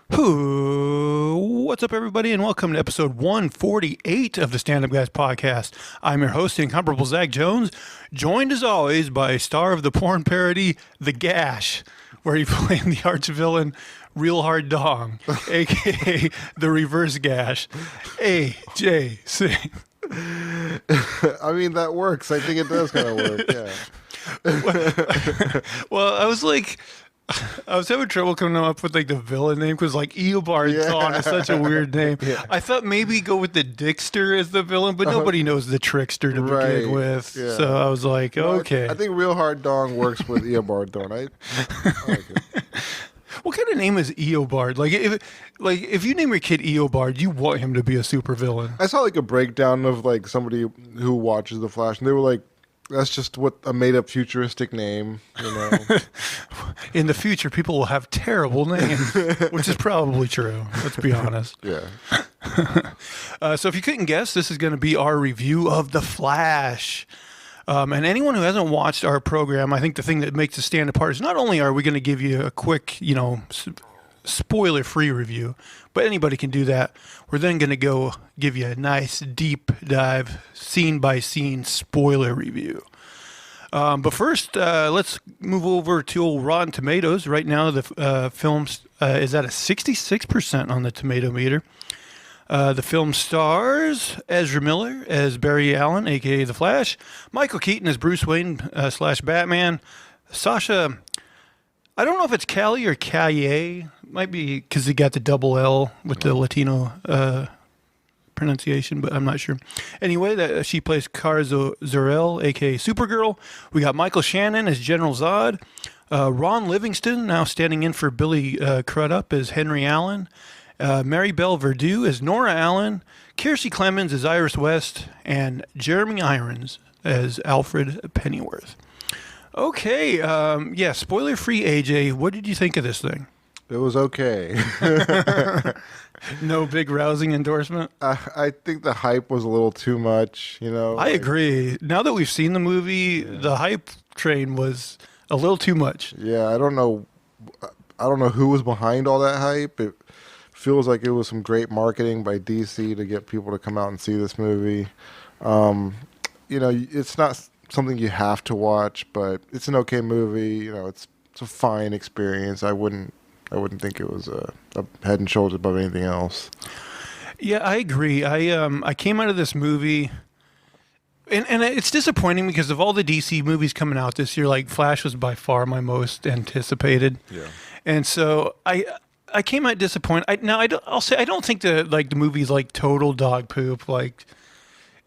What's up, everybody, and welcome to episode 148 of the Stand Up Guys podcast. I'm your host, the incomparable Zach Jones, joined as always by star of the porn parody, The Gash, where he played the arch villain, Real Hard Dong, aka the Reverse Gash, AJ Singh. I mean, that works. I think it does kind of work, yeah. Well, I was having trouble coming up with like the villain name because like Eobard Thawne is such a weird name. Yeah. I thought maybe go with the Dickster as the villain, but nobody knows the Trickster to begin with. Yeah. So I was like, No, okay. I think Real Hard Dong works with Eobard Thawne. I like it. What kind of name is Eobard? If you name your kid Eobard, you want him to be a supervillain. I saw like a breakdown of like somebody who watches The Flash, and they were like, that's just what a made-up futuristic name, you know. In the future, people will have terrible names, which is probably true. Let's be honest. Yeah. So if you couldn't guess, this is going to be our review of The Flash. And anyone who hasn't watched our program, I think the thing that makes it stand apart is not only are we going to give you a quick, spoiler-free review, but anybody can do that. We're then going to go give you a nice deep dive, scene-by-scene spoiler review. But first, let's move over to old Rotten Tomatoes. Right now, the film is at a 66% on the tomato meter. The film stars Ezra Miller as Barry Allen, a.k.a. The Flash, Michael Keaton as Bruce Wayne / Batman, Sasha, I don't know if it's Calle or Calle, might be because he got the double L with the Latino pronunciation, but I'm not sure. Anyway, she plays Kara Zor-El, a.k.a. Supergirl. We got Michael Shannon as General Zod, Ron Livingston, now standing in for Billy Crudup as Henry Allen, Mary Belle Verdue as Nora Allen, Kiersey Clemons as Iris West, and Jeremy Irons as Alfred Pennyworth. Okay, spoiler-free, AJ. What did you think of this thing? It was okay. No big rousing endorsement? I think the hype was a little too much, you know. I agree. Now that we've seen the movie, the hype train was a little too much. Yeah, I don't know who was behind all that hype. It feels like it was some great marketing by DC to get people to come out and see this movie. It's not something you have to watch, but it's an okay movie. You know, it's a fine experience. I wouldn't think it was a head and shoulders above anything else. Yeah, I agree. I came out of this movie, and it's disappointing because of all the DC movies coming out this year, like Flash was by far my most anticipated. Yeah. And so I came out disappointed. I'll say I don't think the movie's like total dog poop, like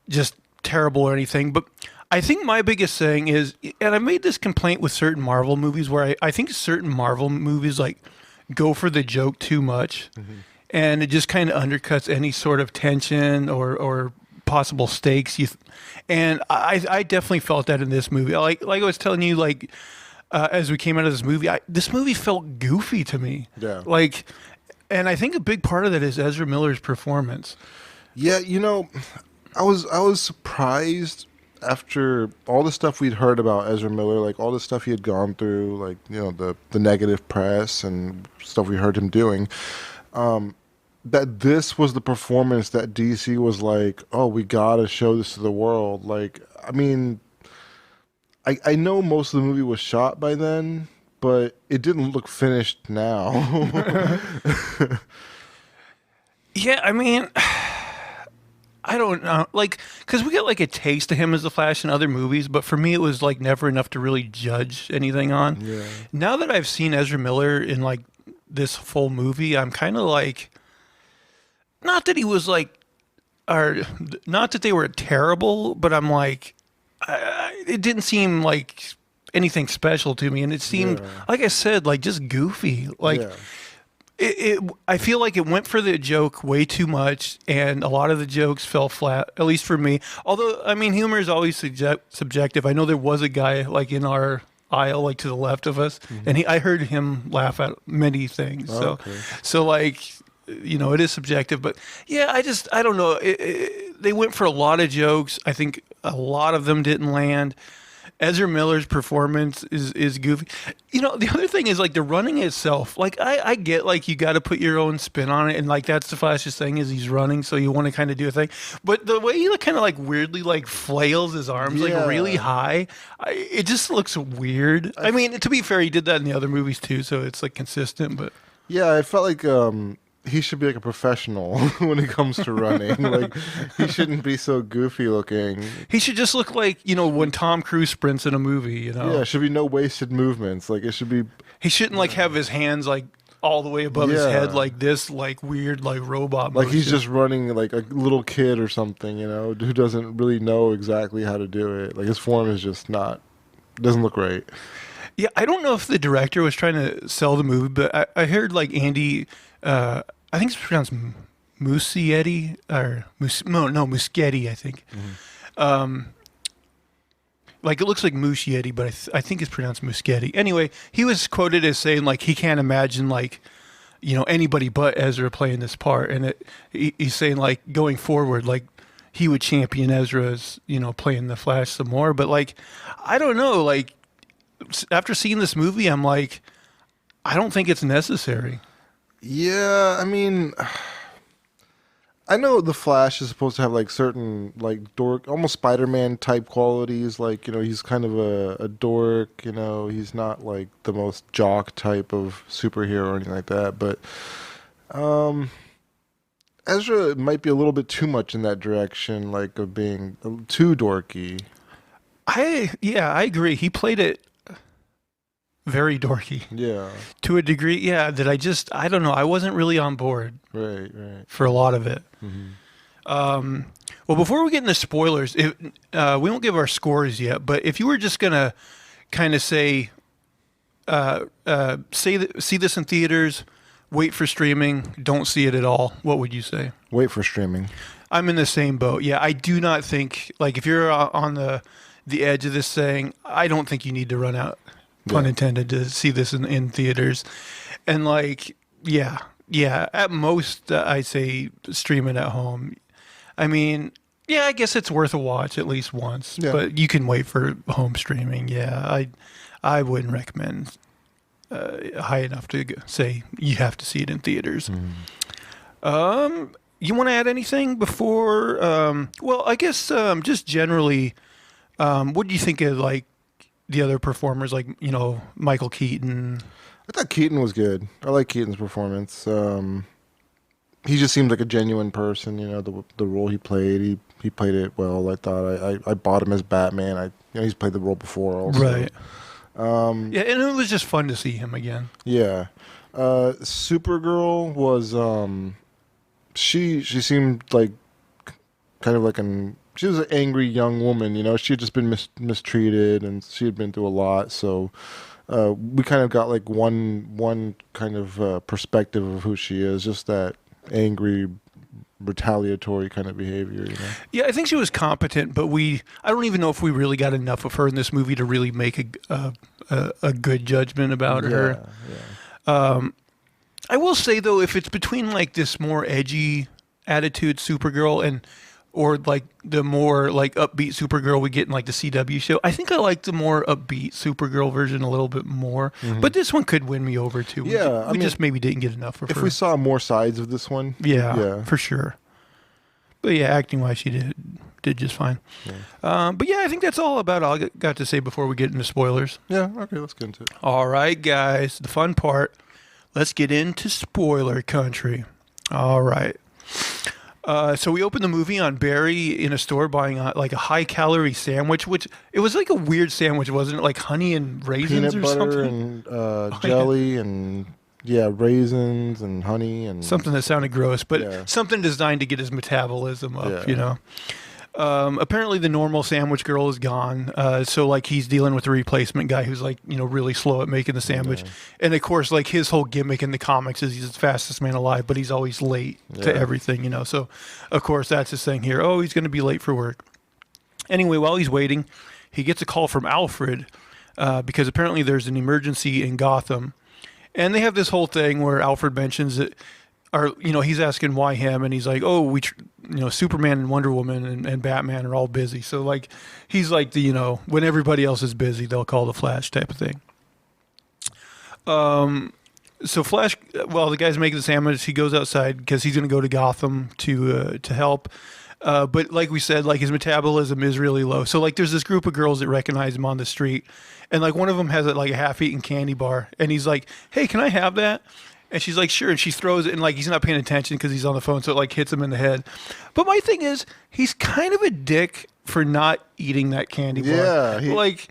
just terrible or anything. But I think my biggest thing is, and I made this complaint with certain Marvel movies, where I think certain Marvel movies like go for the joke too much, and it just kind of undercuts any sort of tension or possible stakes. And I definitely felt that in this movie. Like I was telling you, as we came out of this movie, this movie felt goofy to me. Yeah. And I think a big part of that is Ezra Miller's performance. Yeah, I was surprised after all the stuff we'd heard about Ezra Miller, like all the stuff he had gone through, like, the negative press and stuff we heard him doing, that this was the performance that DC was like, oh, we gotta show this to the world. Like, I mean, I know most of the movie was shot by then, but it didn't look finished now. Yeah, I mean, I don't know, because we got a taste of him as the Flash in other movies, but for me it was never enough to really judge anything on. Yeah. Now that I've seen Ezra Miller in this full movie, I'm kind of not that he was or not that they were terrible, but I'm it didn't seem like anything special to me, and it seemed, like I said, just goofy. I feel like it went for the joke way too much, and a lot of the jokes fell flat, at least for me. Although, I mean, humor is always subjective. I know there was a guy in our aisle, to the left of us, and I heard him laugh at many things. So it is subjective. But yeah, I don't know. They went for a lot of jokes. I think a lot of them didn't land. Ezra Miller's performance is goofy. The other thing is like the running itself. Like I get like you got to put your own spin on it, and like that's the Flash's thing is he's running, so you want to kind of do a thing. But the way he kind of like weirdly like flails his arms like really high, it just looks weird. I mean, to be fair, he did that in the other movies too, so it's like consistent. But yeah, I felt like he should be like a professional when it comes to running. Like he shouldn't be so goofy looking. He should just look like when Tom Cruise sprints in a movie. Yeah, it should be no wasted movements. Like it should be. He shouldn't like have his hands like all the way above his head like this, like weird, like robot. Like motion. he's just running like a little kid or something, who doesn't really know exactly how to do it. Like his form is just doesn't look right. Yeah, I don't know if the director was trying to sell the movie, but I heard like Andy. I think it's pronounced Muschietti or Muschietti, I think. Like it looks like Muschietti, but I think it's pronounced Muschietti. Anyway, he was quoted as saying like he can't imagine like anybody but Ezra playing this part, and he's saying like going forward like he would champion Ezra's playing the Flash some more. But like I don't know, like after seeing this movie, I'm like I don't think it's necessary. Yeah, I mean, I know the Flash is supposed to have like certain like dork, almost Spider-Man type qualities. Like he's kind of a dork. He's not like the most jock type of superhero or anything like that. But Ezra might be a little bit too much in that direction, like of being too dorky. I agree. He played it very dorky. Yeah. To a degree, yeah, that I don't know. I wasn't really on board. Right. For a lot of it. Mm-hmm. Well, before we get into spoilers, we won't give our scores yet, but if you were just going to kind of say see this in theaters, wait for streaming, don't see it at all, what would you say? Wait for streaming. I'm in the same boat. Yeah, I do not think, like, if you're on the edge of this thing, I don't think you need to run out, pun intended, to see this in theaters. And like, yeah, at most, I say stream it at home. I mean, yeah, I guess it's worth a watch at least once, but you can wait for home streaming. Yeah, I wouldn't recommend high enough to say you have to see it in theaters. You want to add anything before? Well, I guess just generally, what do you think of like the other performers, like Michael Keaton? I thought Keaton was good. I like Keaton's performance. He just seemed like a genuine person. The role he played, he played it well. I thought I bought him as Batman. He's played the role before also. Right. Yeah, and it was just fun to see him again. Yeah. Supergirl was she seemed like kind of like she was an angry young woman. She had just been mistreated and she had been through a lot. So we kind of got like one kind of perspective of who she is, just that angry, retaliatory kind of behavior. Yeah, I think she was competent, but I don't even know if we really got enough of her in this movie to really make a good judgment about her. Yeah. I will say though, if it's between like this more edgy attitude Supergirl or like the more like upbeat Supergirl we get in like the CW show, I think I like the more upbeat Supergirl version a little bit more. Mm-hmm. But this one could win me over too. Yeah, we just maybe didn't get enough of her. If we saw more sides of this one, yeah, for sure. But yeah, acting wise, she did just fine. Yeah. But yeah, I think that's all I got to say before we get into spoilers. Yeah, okay, let's get into it. All right, guys, the fun part. Let's get into spoiler country. All right. So we opened the movie on Barry in a store buying like a high-calorie sandwich, which it was like a weird sandwich, wasn't it? Like honey and raisins peanut or butter something? And jelly and raisins and honey and something that sounded gross, but something designed to get his metabolism up. Apparently the normal sandwich girl is gone, so like he's dealing with a replacement guy who's like really slow at making the sandwich, and of course like his whole gimmick in the comics is he's the fastest man alive, but he's always late to everything, so of course that's his thing here. Oh, he's going to be late for work. Anyway, while he's waiting, he gets a call from Alfred because apparently there's an emergency in Gotham, and they have this whole thing where Alfred mentions that or he's asking why him, and he's like, oh, Superman and Wonder Woman and Batman are all busy. So like, he's like the when everybody else is busy, they'll call the Flash type of thing. So Flash, while the guy's making the sandwich, he goes outside because he's going to go to Gotham to help. But like we said, like his metabolism is really low. So like there's this group of girls that recognize him on the street, and like one of them has like a half-eaten candy bar, and he's like, "Hey, can I have that?" And she's like, "Sure." And she throws it, and like he's not paying attention because he's on the phone, so it like hits him in the head. But my thing is, he's kind of a dick for not eating that candy bar. Yeah, like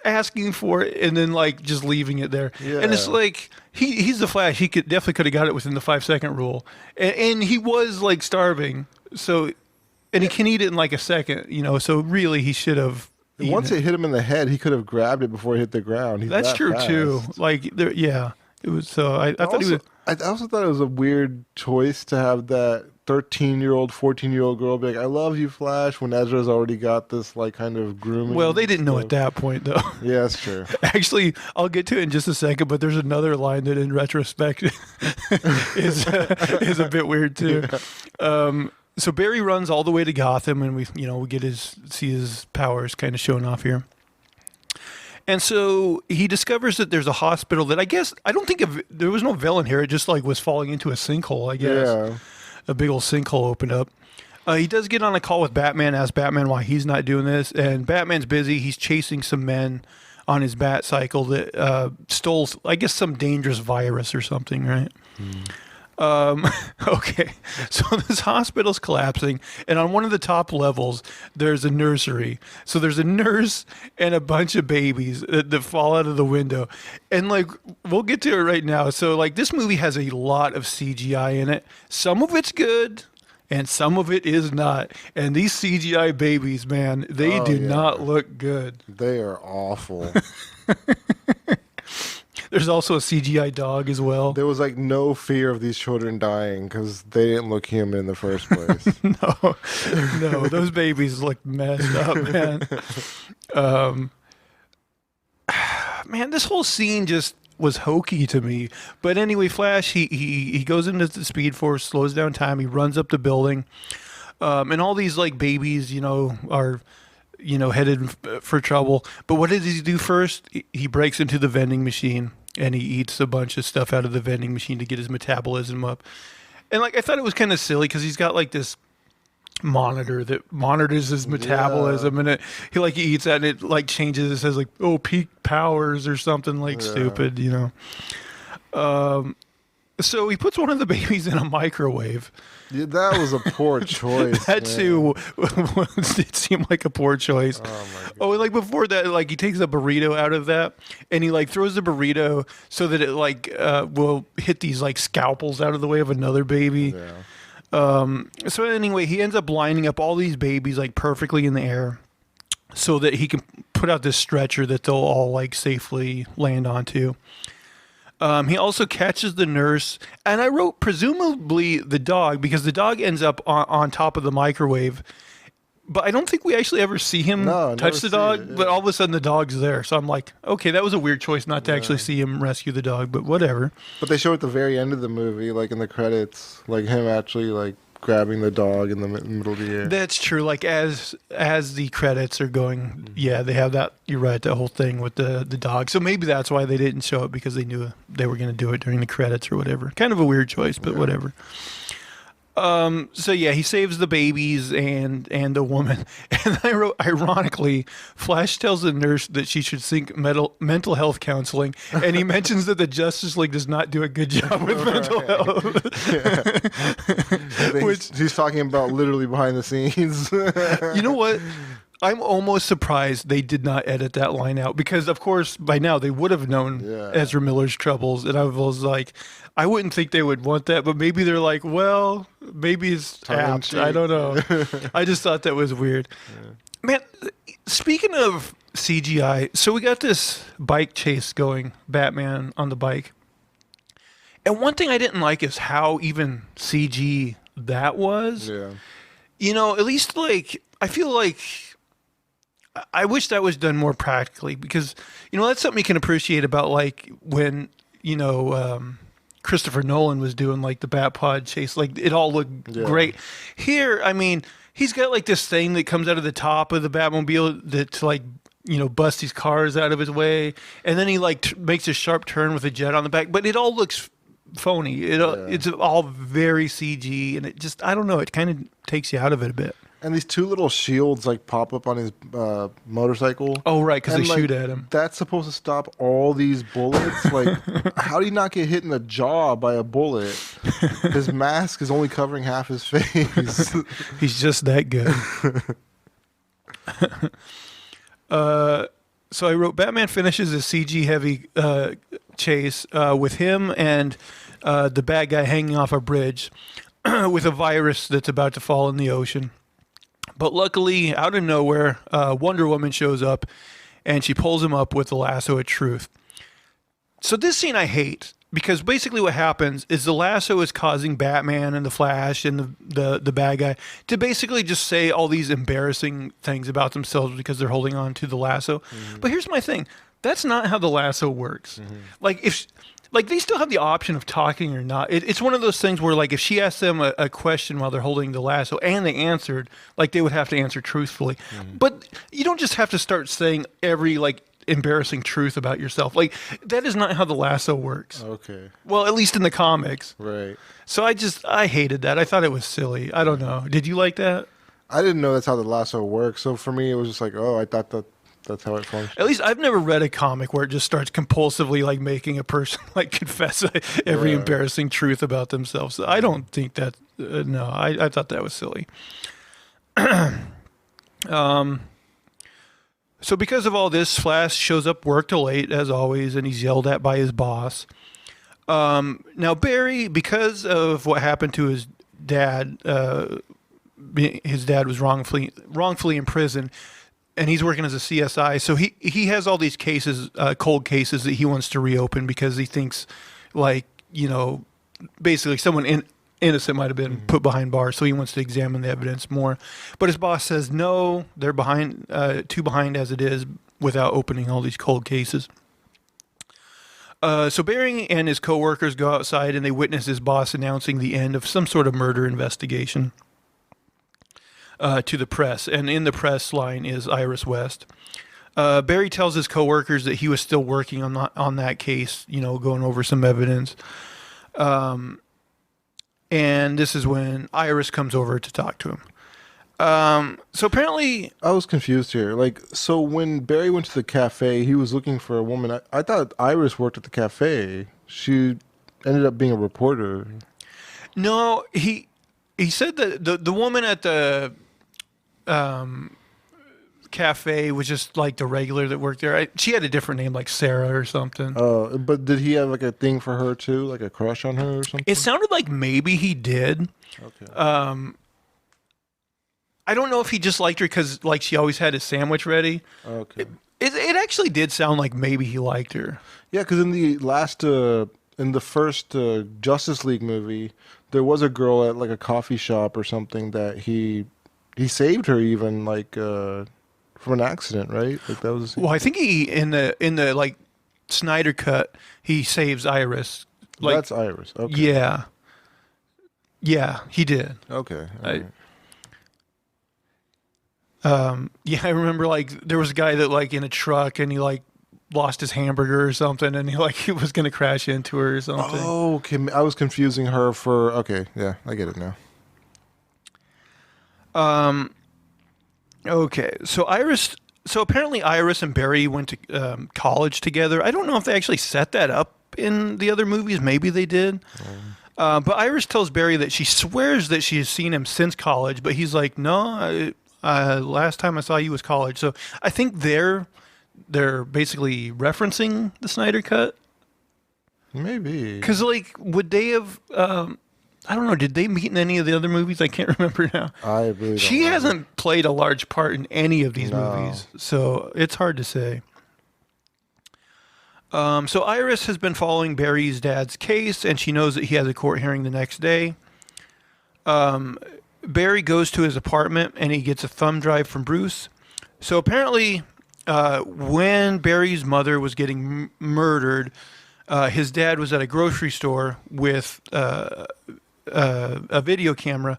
asking for it and then like just leaving it there. Yeah. And it's like he's the Flash. He definitely could have got it within the 5-second rule, and he was like starving, so. And he can eat it in like a second, so really he should have. Once it hit him in the head, he could have grabbed it before it hit the ground. That's true fast. too. Like it was. So I thought he was. I also thought it was a weird choice to have that 13-year-old, 14-year-old girl be like, "I love you, Flash," when Ezra's already got this like kind of grooming. Well, they didn't know at that point though. Yeah, that's true. Actually, I'll get to it in just a second, but there's another line that, in retrospect, is a bit weird too. Yeah. So Barry runs all the way to Gotham, and we get see his powers kind of showing off here. And so he discovers that there's a hospital that I don't think there was no villain here. It just like was falling into a sinkhole, I guess. Yeah. A big old sinkhole opened up. He does get on a call with Batman, asks Batman why he's not doing this, and Batman's busy. He's chasing some men on his bat cycle that stole, I guess, some dangerous virus or something, right? Okay, so this hospital's collapsing, and on one of the top levels, there's a nursery. So there's a nurse and a bunch of babies that fall out of the window. And like, we'll get to it right now. So like, this movie has a lot of CGI in it. Some of it's good, and some of it is not. And these CGI babies, man, they do not look good. They are awful. There's also a CGI dog as well. There was like no fear of these children dying because they didn't look human in the first place. No, those babies look messed up, man. Man, this whole scene just was hokey to me. But anyway, Flash, he goes into the Speed Force, slows down time, he runs up the building, and all these like babies, are headed for trouble. But what does he do first? He breaks into the vending machine and he eats a bunch of stuff out of the vending machine to get his metabolism up. And like, I thought it was kind of silly because he's got like this monitor that monitors his metabolism, and he eats that and it like changes. It says like, oh, peak powers or something like stupid, So he puts one of the babies in a microwave. Yeah, that was a poor choice. That too it seemed like a poor choice. Oh, my God. Oh, and like before that, like he takes a burrito out of that and he like throws the burrito so that it like will hit these like scalpels out of the way of another baby. Yeah. So anyway, he ends up lining up all these babies like perfectly in the air so that he can put out this stretcher that they'll all like safely land onto. He also catches the nurse, and I wrote presumably the dog because the dog ends up on top of the microwave. But I don't think we actually ever see him touch the dog, but all of a sudden the dog's there. So I'm like, okay, that was a weird choice not to actually see him rescue the dog, but whatever. But they show at the very end of the movie, like in the credits, like him actually like grabbing the dog in the middle of the air. That's true. Like as the credits are going, yeah, they have that. You're right. That whole thing with the dog. So maybe that's why they didn't show it, because they knew they were going to do it during the credits or whatever. Kind of a weird choice, but whatever. So yeah, he saves the babies and the woman. And I wrote, ironically, Flash tells the nurse that she should seek mental health counseling, and he mentions that the Justice League does not do a good job with mental health. Yeah. He's talking about literally behind the scenes. You know what? I'm almost surprised they did not edit that line out, because of course by now they would have known Ezra Miller's troubles, and I was like, I wouldn't think they would want that, but maybe they're like, well, maybe it's apt. I don't know. I just thought that was weird. Yeah. Man, speaking of CGI, so we got this bike chase going, Batman on the bike. And one thing I didn't like is how even CG that was. Yeah. At least like, I feel like I wish that was done more chris that's something you can appreciate about like when, Chris Christopher Nolan was doing, like the Batpod chase. Like it all looked great. Here, I mean, he's got like this thing that comes out of the top of the Batmobile that to like bust these cars out of his way, and then he like makes a sharp turn with a jet on the back. But it all looks phony. It's all very CG, and it just I don't know. It kind of takes you out of it a bit. And these two little shields like pop up on his motorcycle. Oh, right, because they like, shoot at him. That's supposed to stop all these bullets. Like, how do you not get hit in the jaw by a bullet? His mask is only covering half his face. He's just that good. So I wrote, Batman finishes a CG-heavy chase with him and the bad guy hanging off a bridge with a virus that's about to fall in the ocean. But luckily, out of nowhere, Wonder Woman shows up, and she pulls him up with the lasso of truth. So this scene I hate, because basically what happens is the lasso is causing Batman and the Flash and the bad guy to basically just say all these embarrassing things about themselves because they're holding on to the lasso. Mm-hmm. But here's my thing. That's not how the lasso works. Mm-hmm. Like they still have the option of talking or not. It's one of those things where, like, if she asked them a question while they're holding the lasso and they answered, like, they would have to answer truthfully. Mm-hmm. But you don't just have to start saying every, like, embarrassing truth about yourself. Like, that is not how the lasso works. Okay. Well, at least in the comics. Right. So I hated that. I thought it was silly. I don't know. Did you like that? I didn't know that's how the lasso works. So for me, it was just like, oh, I thought that's how it functions. At least I've never read a comic where it just starts compulsively like making a person like confess every embarrassing truth about themselves. I don't think that. No, I thought that was silly. So because of all this, Flash shows up work till late as always, and he's yelled at by his boss. Now Barry, because of what happened to his dad was wrongfully imprisoned. And he's working as a CSI, so he has all these cases, cold cases that he wants to reopen because he thinks, like, basically someone innocent might have been put behind bars, so he wants to examine the evidence more. But his boss says no, they're behind, too behind as it is, without opening all these cold cases. So Barry and his coworkers go outside and they witness his boss announcing the end of some sort of murder investigation. To the press, and in the press line is Iris West. Barry tells his coworkers that he was still working on that case, going over some evidence. And this is when Iris comes over to talk to him. So apparently, I was confused here. Like, so when Barry went to the cafe, he was looking for a woman. I thought Iris worked at the cafe. She ended up being a reporter. No, he said that the woman at the cafe was just like the regular that worked there. She had a different name, like Sarah or something. Oh, but did he have like a thing for her too, like a crush on her or something? It sounded like maybe he did. Okay. I don't know if he just liked her because like she always had his sandwich ready. Okay. It actually did sound like maybe he liked her. Yeah, because in the first Justice League movie, there was a girl at like a coffee shop or something that he saved her even like from an accident, right? Like that was. Well, I think he in the like Snyder cut, he saves Iris. Like, that's Iris. Okay. Yeah, he did. Okay. Yeah, I remember like there was a guy that like in a truck and he like lost his hamburger or something and he was going to crash into her or something. Oh, okay. I was confusing her for. Okay, yeah, I get it now. Okay, so apparently Iris and Barry went to college together. I don't know if they actually set that up in the other movies. Maybe they did. But Iris tells Barry that she swears that she has seen him since college, but he's like, no, last time I saw you was college. So I think they're basically referencing the Snyder Cut. Maybe. Because, like, would they have... I don't know. Did they meet in any of the other movies? I can't remember now. I really don't She remember. hasn't played a large part in any of these movies, so it's hard to say. So Iris has been following Barry's dad's case, and she knows that he has a court hearing the next day. Barry goes to his apartment, and he gets a thumb drive from Bruce. So apparently, when Barry's mother was getting murdered, his dad was at a grocery store with a video camera,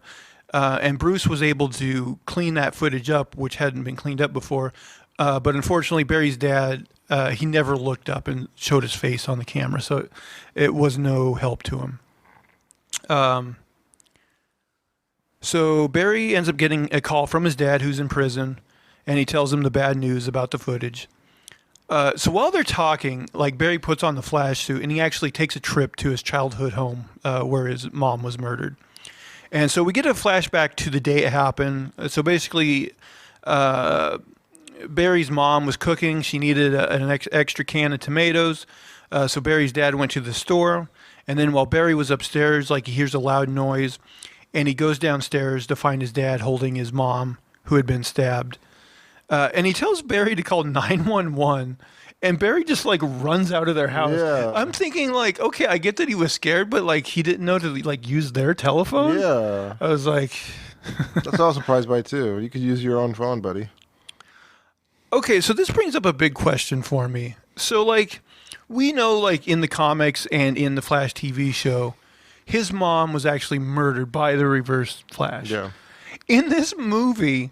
and Bruce was able to clean that footage up, which hadn't been cleaned up before. But unfortunately, Barry's dad, he never looked up and showed his face on the camera, so it was no help to him. So Barry ends up getting a call from his dad, who's in prison, and he tells him the bad news about the footage. So while they're talking, like, Barry puts on the flash suit, and he actually takes a trip to his childhood home where his mom was murdered. And so we get a flashback to the day it happened. So basically, Barry's mom was cooking. She needed an extra can of tomatoes. So Barry's dad went to the store. And then while Barry was upstairs, like, he hears a loud noise. And he goes downstairs to find his dad holding his mom, who had been stabbed. And he tells Barry to call 911. And Barry just, like, runs out of their house. Yeah. I'm thinking, like, okay, I get that he was scared, but, like, he didn't know to, like, use their telephone. Yeah. I was like... That's what I was surprised by, too. You could use your own phone, buddy. Okay, so this brings up a big question for me. So, like, we know, like, in the comics and in the Flash TV show, his mom was actually murdered by the Reverse Flash. Yeah. In this movie,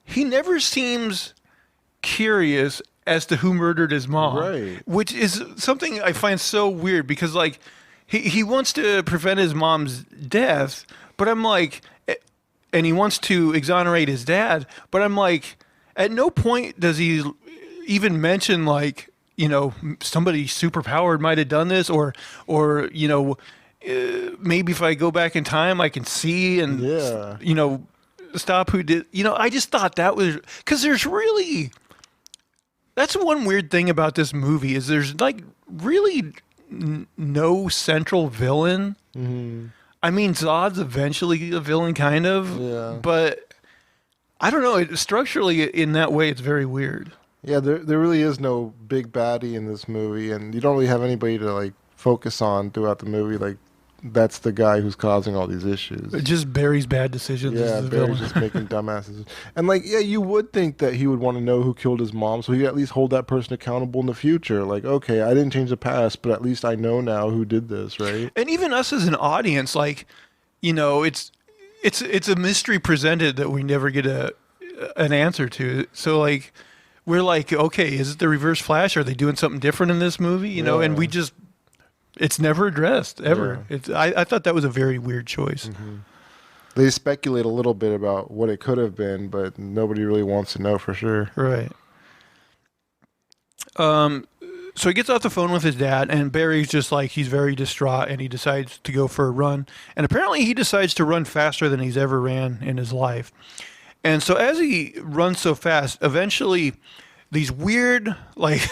he never seems curious as to who murdered his mom. Right. Which is something I find so weird because, like, he wants to prevent his mom's death, but I'm like, and he wants to exonerate his dad, but I'm like, at no point does he even mention, like, you know, somebody superpowered might have done this, or you know, maybe if I go back in time, I can see and, Yeah. you know, stop who did. You know, I just thought that was, because there's really, that's one weird thing about this movie is there's, like, really no central villain. Mm-hmm. I mean, Zod's eventually a villain, kind of. Yeah. But I don't know. Structurally, in that way, it's very weird. Yeah, there really is no big baddie in this movie, and you don't really have anybody to, like, focus on throughout the movie. Like, that's the guy who's causing all these issues. Just Barry's bad decisions. Yeah, is the Barry's villain. just making dumbasses. And, like, yeah, you would think that he would want to know who killed his mom, so he'd at least hold that person accountable in the future. Like, okay, I didn't change the past, but at least I know now who did this, right? And even us as an audience, like, you know, it's a mystery presented that we never get an answer to. So, like, we're like, okay, is it the Reverse Flash? Are they doing something different in this movie? You know, and we just, it's never addressed ever. Yeah. I thought that was a very weird choice. Mm-hmm. They speculate a little bit about what it could have been, but nobody really wants to know for sure. Right. So he gets off the phone with his dad, and Barry's just like, he's very distraught, and he decides to go for a run. And apparently he decides to run faster than he's ever ran in his life. And so as he runs so fast, eventually these weird, like,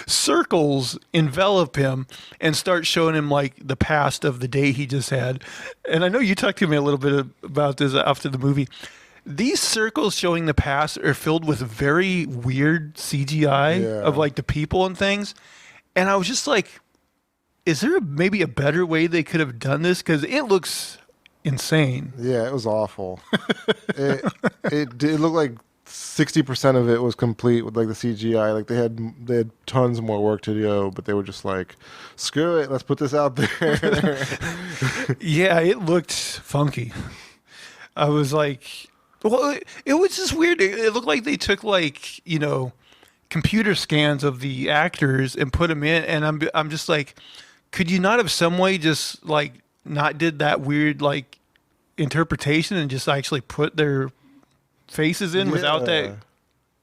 circles envelop him and start showing him, like, the past of the day he just had. And I know you talked to me a little bit about this after the movie. These circles showing the past are filled with very weird CGI of, like, the people and things. And I was just like, is there maybe a better way they could have done this? Because it looks insane. Yeah, it was awful. it looked like 60% of it was complete with, like, the CGI. Like, they had tons more work to do, but they were just like, screw it, let's put this out there. Yeah, it looked funky. I was like, well, it was just weird. It looked like they took, like, you know, computer scans of the actors and put them in, and I'm just like, could you not have some way just, like, not did that weird, like, interpretation and just actually put their faces in without that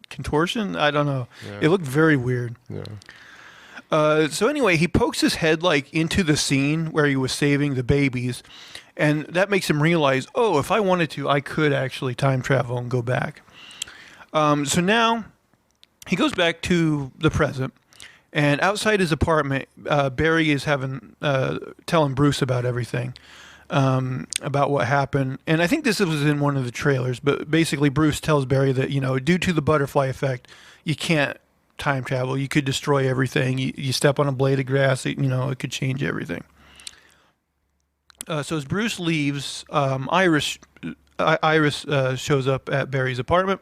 contortion? I don't know. Yeah. It looked very weird. Yeah. So anyway, he pokes his head, like, into the scene where he was saving the babies, and that makes him realize, oh, if I wanted to, I could actually time travel and go back. So now he goes back to the present, and outside his apartment, Barry is telling Bruce about everything, about what happened. And I think this was in one of the trailers, but basically Bruce tells Barry that, you know, due to the butterfly effect, you can't time travel. You could destroy everything. You step on a blade of grass, you know, it could change everything. So as Bruce leaves, Iris shows up at Barry's apartment.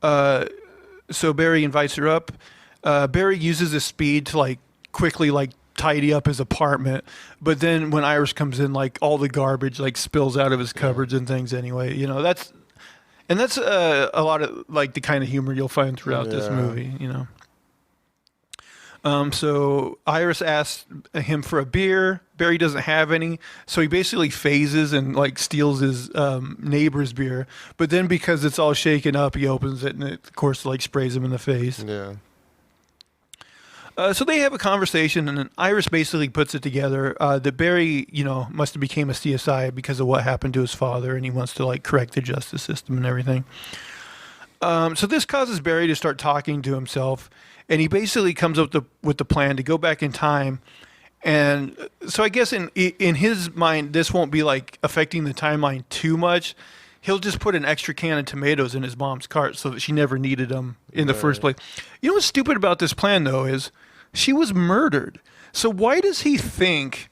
So Barry invites her up. Barry uses his speed to, like, quickly like tidy up his apartment. But then when Iris comes in, like all the garbage like spills out of his cupboards and things anyway. You know, that's a lot of like the kind of humor you'll find throughout this movie, you know. So Iris asks him for a beer. Barry doesn't have any, so he basically phases and like steals his neighbor's beer. But then because it's all shaken up, he opens it and it, of course, like sprays him in the face. Yeah. So they have a conversation, and then Iris basically puts it together that Barry, you know, must have became a CSI because of what happened to his father, and he wants to like correct the justice system and everything. So this causes Barry to start talking to himself, and he basically comes up with the plan to go back in time. And so I guess in his mind, this won't be like affecting the timeline too much. He'll just put an extra can of tomatoes in his mom's cart so that she never needed them in the first place. You know what's stupid about this plan, though, is she was murdered. So why does he think,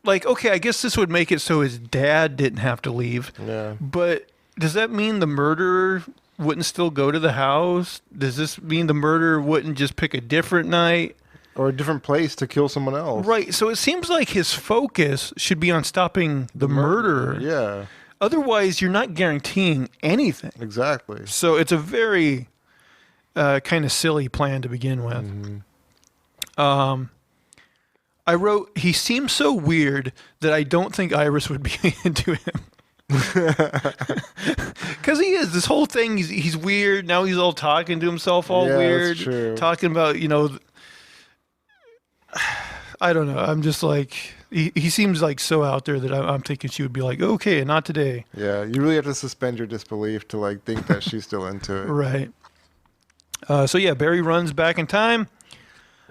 like, okay, I guess this would make it so his dad didn't have to leave. Yeah. But does that mean the murderer wouldn't still go to the house? Does this mean the murderer wouldn't just pick a different night? Or a different place to kill someone else. Right. So it seems like his focus should be on stopping the murderer. Yeah. Otherwise, you're not guaranteeing anything. Exactly. So it's a very kind of silly plan to begin with. I wrote, he seems so weird that I don't think Iris would be into him. Because he is. This whole thing, he's weird. Now he's all talking to himself all weird. That's true. Talking about, you know, I don't know. I'm just like... He seems like so out there that I'm thinking she would be like, okay, not today. Yeah, you really have to suspend your disbelief to like think that she's still into it. Right. So yeah, Barry runs back in time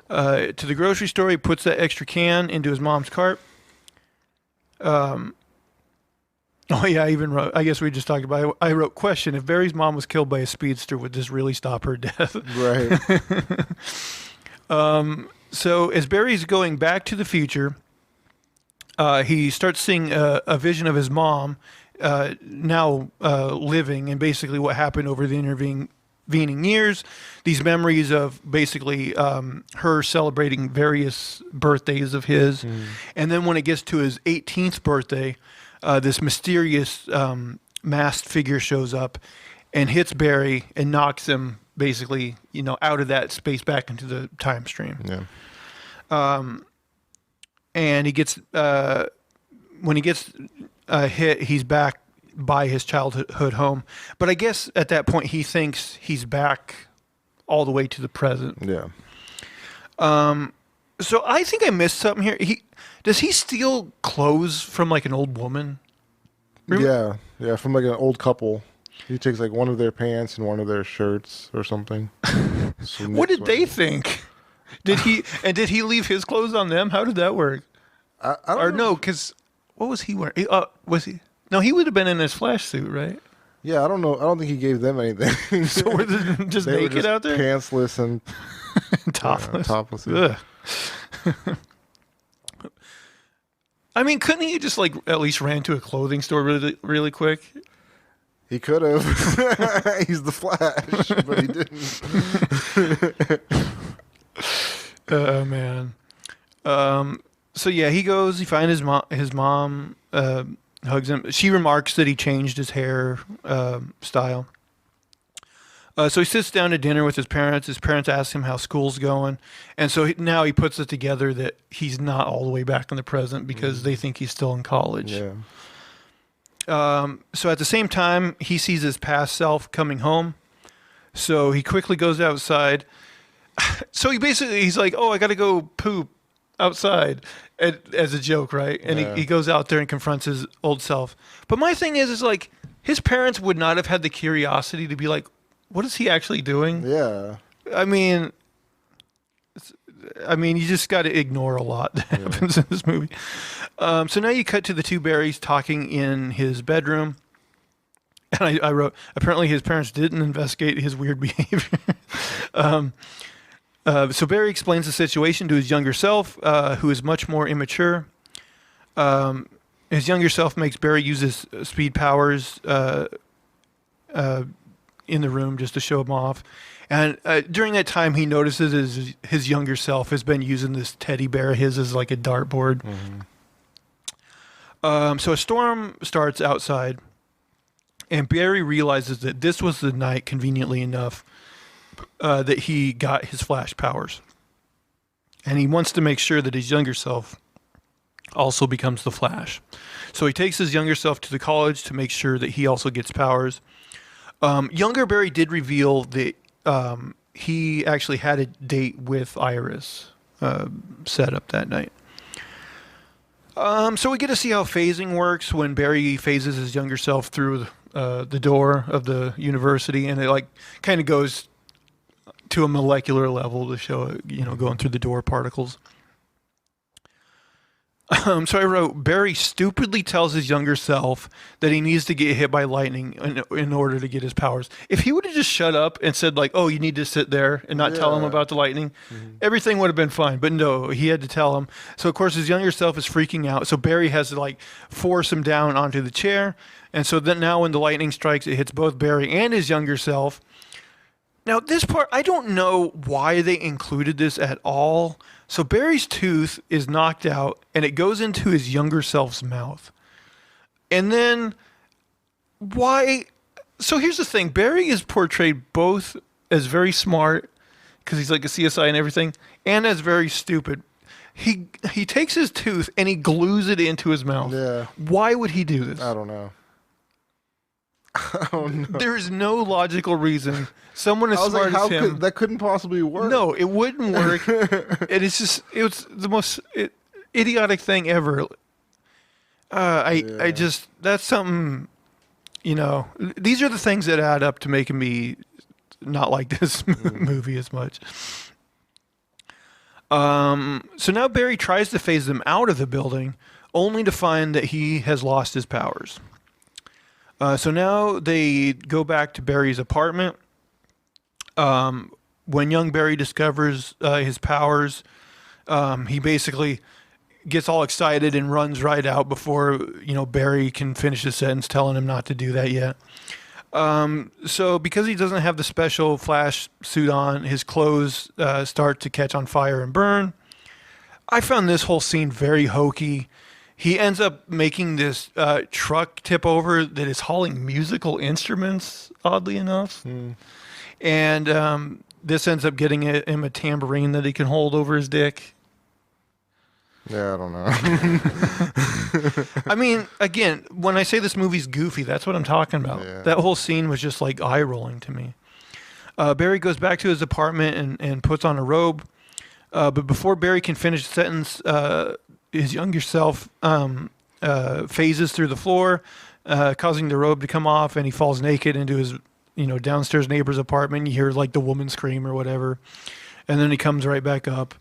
to the grocery store. He puts that extra can into his mom's cart. Oh yeah, I even wrote, I guess we just talked about it. I wrote, question, if Barry's mom was killed by a speedster, would this really stop her death? Right. So as Barry's going back to the future, he starts seeing a vision of his mom now living, and basically what happened over the intervening years. These memories of basically her celebrating various birthdays of his. And then when it gets to his 18th birthday, this mysterious masked figure shows up and hits Barry and knocks him basically, you know, out of that space back into the time stream. Yeah. And he gets when he gets hit, he's back by his childhood home. But I guess at that point he thinks he's back all the way to the present. Yeah. So I think I missed something here. Does he steal clothes from like an old woman? Yeah. Yeah. From like an old couple. He takes like one of their pants and one of their shirts or something. What did they think? Did he leave his clothes on them? How did that work? I don't Or know. no, because what was he wearing? Was he? No, he would have been in his flash suit, right? Yeah, I don't know. I don't think he gave them anything. So were they just They were naked just out there? pantsless and Topless. topless. Ugh. I mean, couldn't he just like at least ran to a clothing store really, really quick? He could have. He's the Flash, but he didn't. Oh man. So yeah, he goes. He finds his mom. Hugs him. She remarks that he changed his hair style. So he sits down to dinner with his parents. His parents ask him how school's going, and so now he puts it together that he's not all the way back in the present because they think he's still in college. Yeah. So at the same time, he sees his past self coming home. So he quickly goes outside. So he's like, oh, I got to go poop outside as a joke, right? And Yeah. he goes out there and confronts his old self. But my thing is like, his parents would not have had the curiosity to be like, what is he actually doing? Yeah. I mean, you just got to ignore a lot that happens in this movie. So now you cut to the two Barrys talking in his bedroom. And I wrote, apparently his parents didn't investigate his weird behavior. So Barry explains the situation to his younger self, who is much more immature. His younger self makes Barry use his speed powers in the room just to show him off. And during that time, he notices his younger self has been using this teddy bear of his as like a dartboard. So a storm starts outside, and Barry realizes that this was the night, conveniently enough, that he got his Flash powers. And he wants to make sure that his younger self also becomes the Flash. So he takes his younger self to the college to make sure that he also gets powers. Younger Barry did reveal that he actually had a date with Iris set up that night. So we get to see how phasing works when Barry phases his younger self through the door of the university, and it like kind of goes to a molecular level to show it, going through the door particles. So I wrote, Barry stupidly tells his younger self that he needs to get hit by lightning in order to get his powers. If he would have just shut up and said like, oh, you need to sit there and not tell him about the lightning, everything would have been fine. But no, he had to tell him. So of course his younger self is freaking out. So Barry has to like force him down onto the chair. And so then now when the lightning strikes, it hits both Barry and his younger self. Now this part, I don't know why they included this at all. So Barry's tooth is knocked out, and it goes into his younger self's mouth. And then, why? So here's the thing. Barry is portrayed both as very smart, because he's like a CSI and everything, and as very stupid. He takes his tooth, and he glues it into his mouth. Yeah. Why would he do this? I don't know. I don't know. There is no logical reason. Someone as I was smart like, as him. that couldn't possibly work. No, it wouldn't work. It was the most idiotic thing ever. That's something, these are the things that add up to making me not like this movie as much. So now Barry tries to phase them out of the building, only to find that he has lost his powers. So now they go back to Barry's apartment. When young Barry discovers his powers, he basically gets all excited and runs right out before Barry can finish his sentence, telling him not to do that yet. So because he doesn't have the special Flash suit on, his clothes start to catch on fire and burn. I found this whole scene very hokey. He ends up making this truck tip over that is hauling musical instruments, oddly enough. And this ends up getting him a tambourine that he can hold over his dick. Yeah, I don't know. I mean, again, when I say this movie's goofy, that's what I'm talking about. Yeah. That whole scene was just like eye-rolling to me. Barry goes back to his apartment and puts on a robe. But before Barry can finish the sentence, his younger self phases through the floor, causing the robe to come off, and he falls naked into his downstairs neighbor's apartment. You hear like the woman scream or whatever, and then he comes right back up.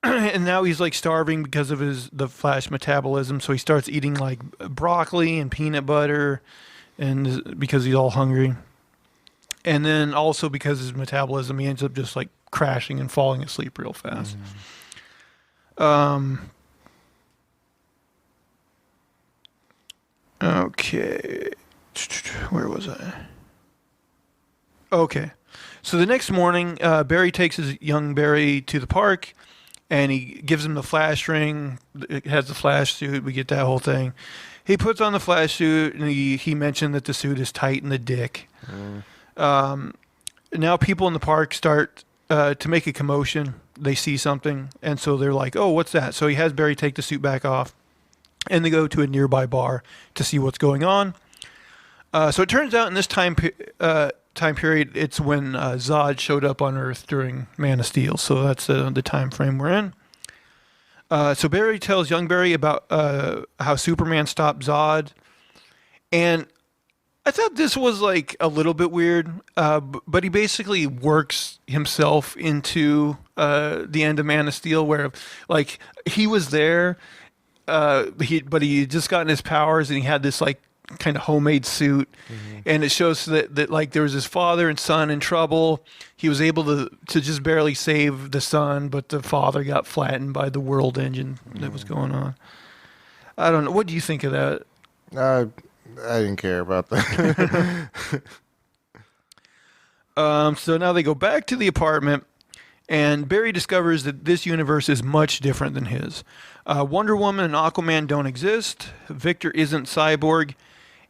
And now he's like starving because of the Flash metabolism, so he starts eating like broccoli and peanut butter, and because he's all hungry. And then also because of his metabolism, he ends up just like crashing and falling asleep real fast. Okay. Where was I? Okay. So the next morning, Barry takes his young Barry to the park, and he gives him the Flash ring. It has the Flash suit. We get that whole thing. He puts on the Flash suit, and he mentioned that the suit is tight in the dick. Now people in the park start to make a commotion. They see something, and so they're like, oh, what's that? So he has Barry take the suit back off, and they go to a nearby bar to see what's going on. So it turns out in this time period, it's when Zod showed up on Earth during Man of Steel. So that's the time frame we're in. So Barry tells young Barry about how Superman stopped Zod. And I thought this was like a little bit weird, but he basically works himself into the end of Man of Steel, where like he was there, but he just gotten his powers, and he had this like kind of homemade suit, and it shows that like there was his father and son in trouble. He was able to just barely save the son, but the father got flattened by the world engine that was going on. I don't know. What do you think of that? I didn't care about that. So now they go back to the apartment, and Barry discovers that this universe is much different than his. Wonder Woman and Aquaman don't exist. Victor isn't Cyborg,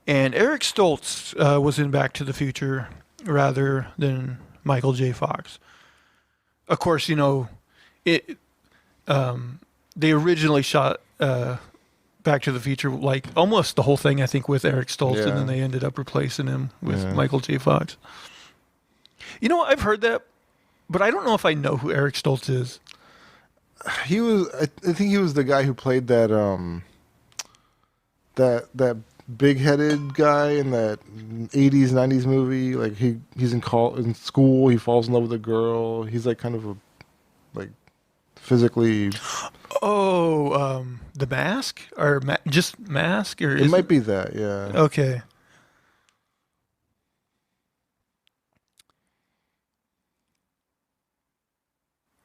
and Eric Stoltz was in Back to the Future rather than Michael J. Fox. Of course, it. They originally shot Back to the Future, like almost the whole thing, I think, with Eric Stoltz, and then they ended up replacing him with Michael J. Fox. I've heard that, but I don't know if I know who Eric Stoltz is. He was. I think he was the guy who played that that big-headed guy in that 80s 90s movie. Like he's in school. He falls in love with a girl. He's like kind of a like physically. Oh, The Mask or just Mask, or it might be that. Yeah. Okay.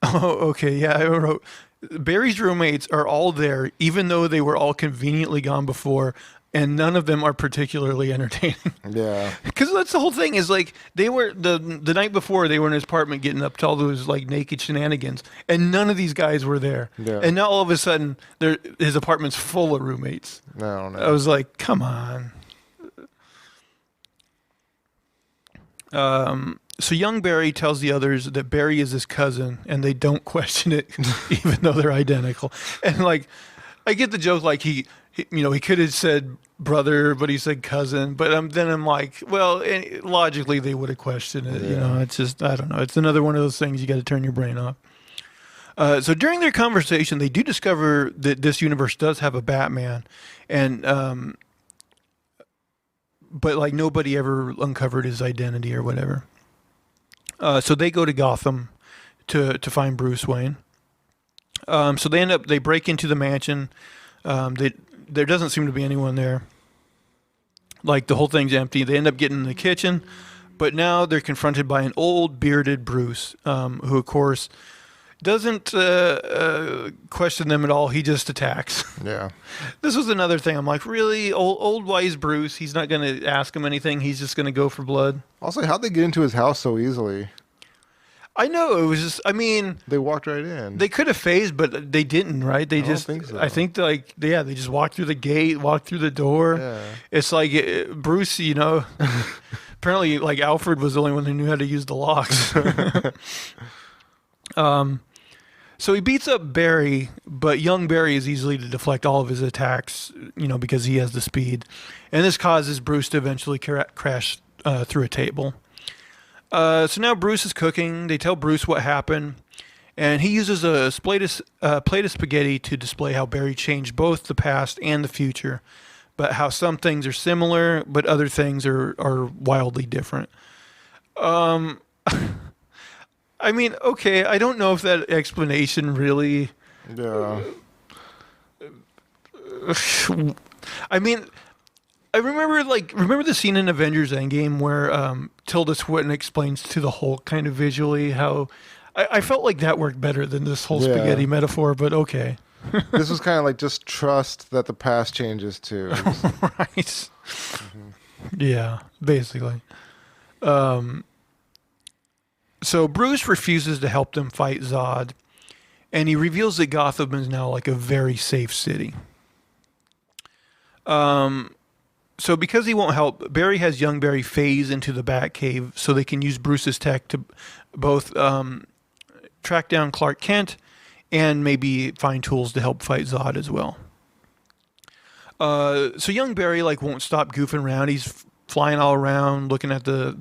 Oh, okay. Yeah, I wrote Barry's roommates are all there, even though they were all conveniently gone before, and none of them are particularly entertaining. Yeah. Because that's the whole thing. Is like they were the night before they were in his apartment getting up to all those like naked shenanigans, and none of these guys were there. Yeah. And now all of a sudden, his apartment's full of roommates. No. I was like, come on. So young Barry tells the others that Barry is his cousin, and they don't question it, even though they're identical. And like, I get the joke, like he could have said brother, but he said cousin. But then I'm like, well, logically they would have questioned it. Yeah. It's just, I don't know. It's another one of those things you got to turn your brain off. So during their conversation, they do discover that this universe does have a Batman, and but like nobody ever uncovered his identity or whatever. So they go to Gotham to find Bruce Wayne. So they break into the mansion. There doesn't seem to be anyone there. Like the whole thing's empty. They end up getting in the kitchen, but now they're confronted by an old bearded Bruce, who of course doesn't question them at all. He just attacks. Yeah. This was another thing. I'm like, really? Old wise Bruce, he's not going to ask him anything. He's just going to go for blood. Also, how'd they get into his house so easily? I know. It was just, I mean... They walked right in. They could have phased, but they didn't, right? They I don't think so. I think, they just walked through the gate, walked through the door. Yeah. It's like, Bruce, apparently, like, Alfred was the only one who knew how to use the locks. So he beats up Barry, but young Barry is easily to deflect all of his attacks, because he has the speed. And this causes Bruce to eventually crash through a table. So now Bruce is cooking. They tell Bruce what happened. And he uses a plate of spaghetti to display how Barry changed both the past and the future, but how some things are similar, but other things are wildly different. I mean, okay, I don't know if that explanation really... Yeah. I mean, I remember the scene in Avengers Endgame where Tilda Swinton explains to the Hulk kind of visually how... I felt like that worked better than this whole spaghetti metaphor, but okay. This was kind of like just trust that the past changes too. Right. Mm-hmm. Yeah, basically. So Bruce refuses to help them fight Zod, and he reveals that Gotham is now like a very safe city. So because he won't help, Barry has young Barry phase into the Batcave so they can use Bruce's tech to both track down Clark Kent and maybe find tools to help fight Zod as well. So young Barry won't stop goofing around. He's flying all around, looking at the